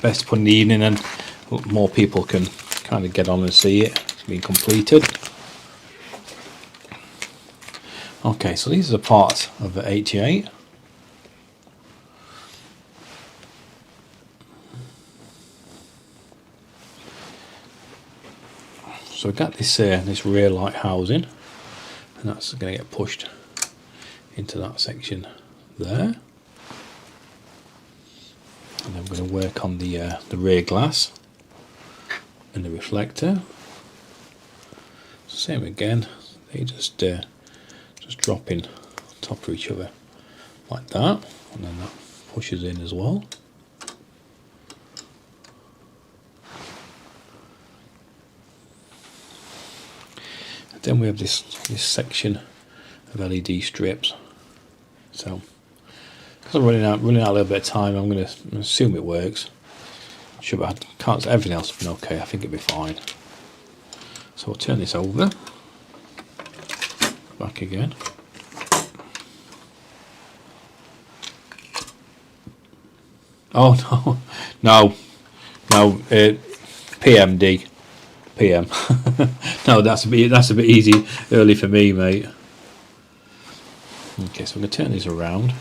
best to put in the evening, and more people can kind of get on and see it being completed. Okay, so these are the parts of the 88. So we've got this this rear light housing, and that's going to get pushed into that section there. And then we're going to work on the rear glass. and the reflector. Same again, they just drop in on top of each other like that, and then that pushes in as well. And then we have this section of LED strips. So because I'm running out a little bit of time, I'm going to assume it works. Sure, but I can't. Everything else has been okay. I think it'll be fine. So I'll turn this over, back again. Oh no, PMD, PM. No, that's a bit easy early for me, mate. Okay, so I'm going to turn this around.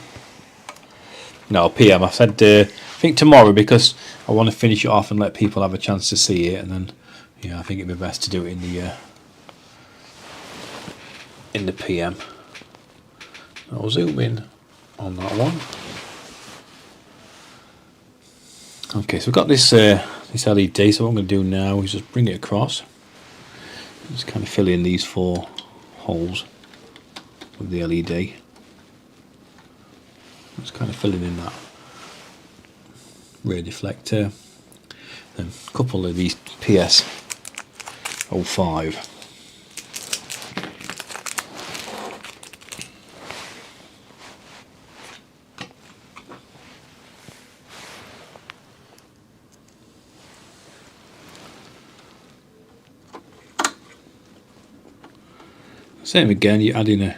No, PM. I said I think tomorrow, because I want to finish it off and let people have a chance to see it, and then I think it'd be best to do it in the PM. I'll zoom in on that one. Okay, so we've got this LED. So what I'm going to do now is just bring it across. Just kind of fill in these 4 holes with the LED. Just kind of filling in that rear deflector. Then a couple of these PS05. Same again, you add in a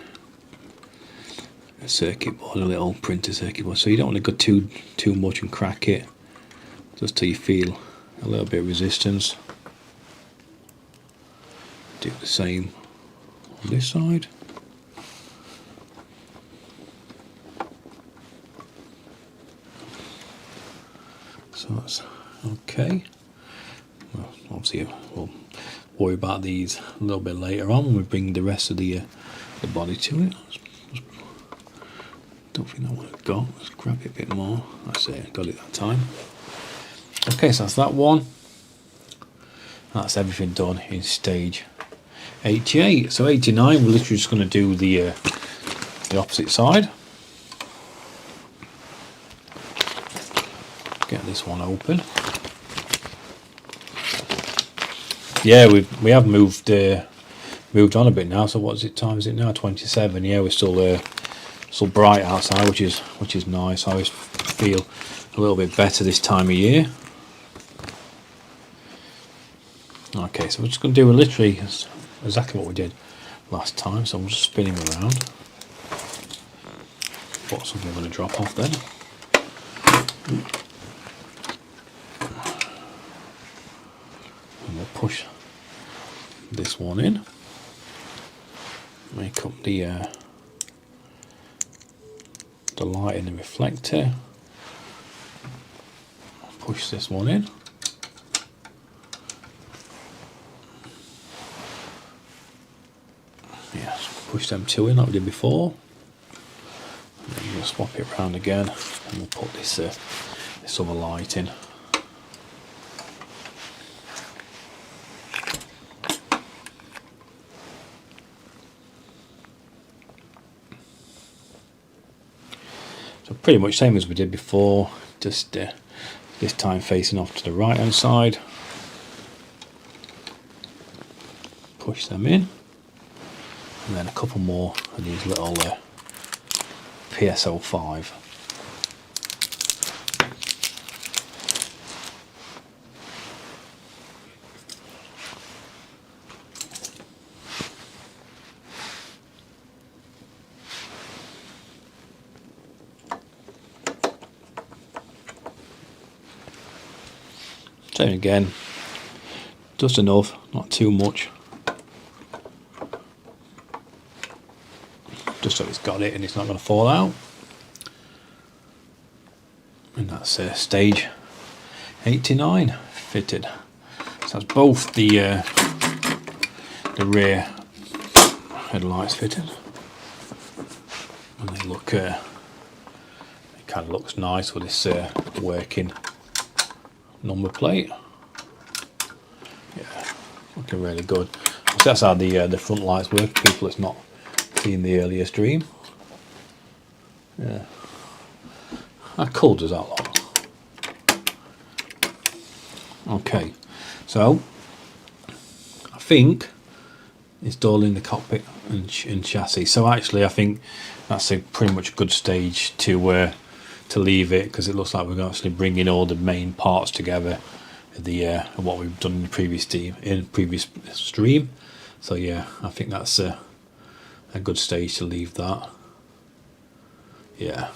circuit board, a little printer circuit board, so you don't want to go too much and crack it, just till you feel a little bit of resistance. Do the same on this side. So that's okay. Well, obviously we'll worry about these a little bit later on when we bring the rest of the body to it. Don't think that one I've got. Let's grab it a bit more. That's it, got it that time. Okay, so that's that one. That's everything done in stage 88. So 89, we're literally just going to do the opposite side. Get this one open. Yeah, we have moved on a bit now. So what's it? Time is it now? 27. Yeah, we're still bright outside, which is nice. I always feel a little bit better this time of year. Okay, so we're just going to do literally exactly what we did last time. So I'm just spinning around. Got something I'm going to drop off then. And we'll push this one in. Make up the light in the reflector. Push this one in. Yeah, push them 2 in like we did before. And then we'll swap it around again, and we'll put this other light in. So pretty much same as we did before, just this time facing off to the right hand side. Push them in, and then a couple more of these little PSO5. Same again, just enough, not too much. Just so it's got it and it's not going to fall out. And that's stage 89 fitted. So that's both the rear headlights fitted, and they look. It kind of looks nice with this working number plate. Yeah, looking really good. So that's how the front lights work. People that's not seen the earlier stream. Yeah. How cool does that look? Okay, so I think installing the cockpit and chassis. So actually, I think that's a pretty much good stage to leave it, because it looks like we're actually bringing all the main parts together. What we've done in the previous stream. So yeah, I think that's a good stage to leave that. Yeah.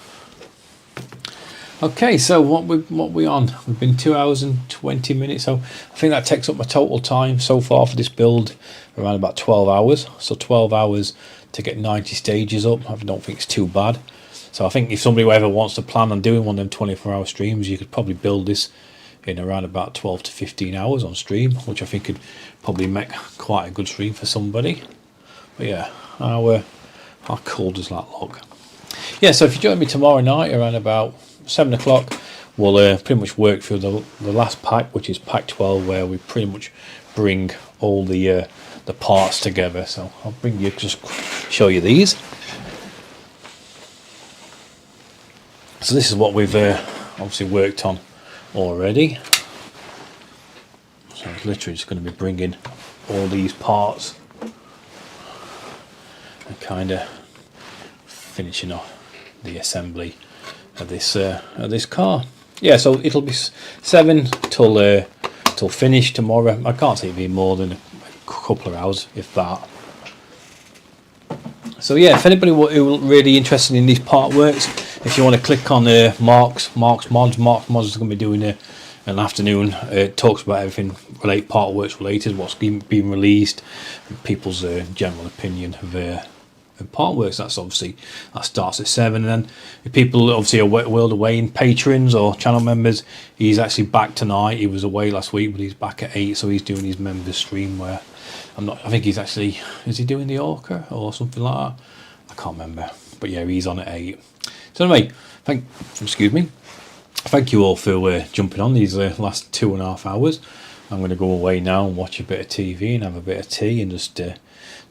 Okay, so what we on? We've been 2 hours and 20 minutes. So I think that takes up my total time so far for this build, around about 12 hours. So 12 hours to get 90 stages up. I don't think it's too bad. So I think if somebody ever wants to plan on doing one of them 24-hour streams, you could probably build this in around about 12 to 15 hours on stream, which I think could probably make quite a good stream for somebody. But yeah, how cool does that look? Yeah, so if you join me tomorrow night around about 7 o'clock, we'll pretty much work through the last pack, which is pack 12, where we pretty much bring all the parts together. So I'll just show you these. So this is what we've obviously worked on already. So it's literally just going to be bringing all these parts and kind of finishing off the assembly of this car. Yeah, so it'll be 7 till finish tomorrow. I can't see it being more than a couple of hours, if that. So yeah, if anybody who really interested in these part works, if you want to click on Mark's Mods is going to be doing an afternoon. It talks about everything part works related, what's been released, and people's general opinion of part works. That starts at 7, and then if people obviously are world away in patrons or channel members, he's actually back tonight. He was away last week, but he's back at 8, so he's doing his members stream where I think he's actually, is he doing the Orca or something like that? I can't remember, but yeah, he's on at 8. So anyway, thank you all for jumping on these last 2.5 hours. I'm going to go away now and watch a bit of TV and have a bit of tea and just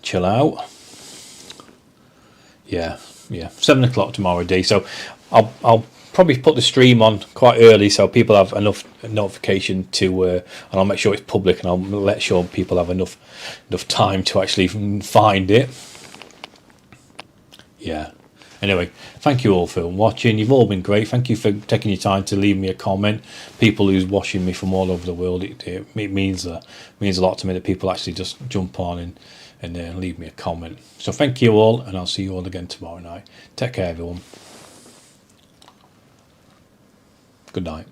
chill out. Yeah, 7 o'clock tomorrow day. So I'll probably put the stream on quite early so people have enough notification to, and I'll make sure it's public, and I'll let sure people have enough time to actually find it. Yeah. Anyway, thank you all for watching. You've all been great. Thank you for taking your time to leave me a comment. People who's watching me from all over the world, it means a lot to me that people actually just jump on and leave me a comment. So thank you all, and I'll see you all again tomorrow night. Take care, everyone. Good night.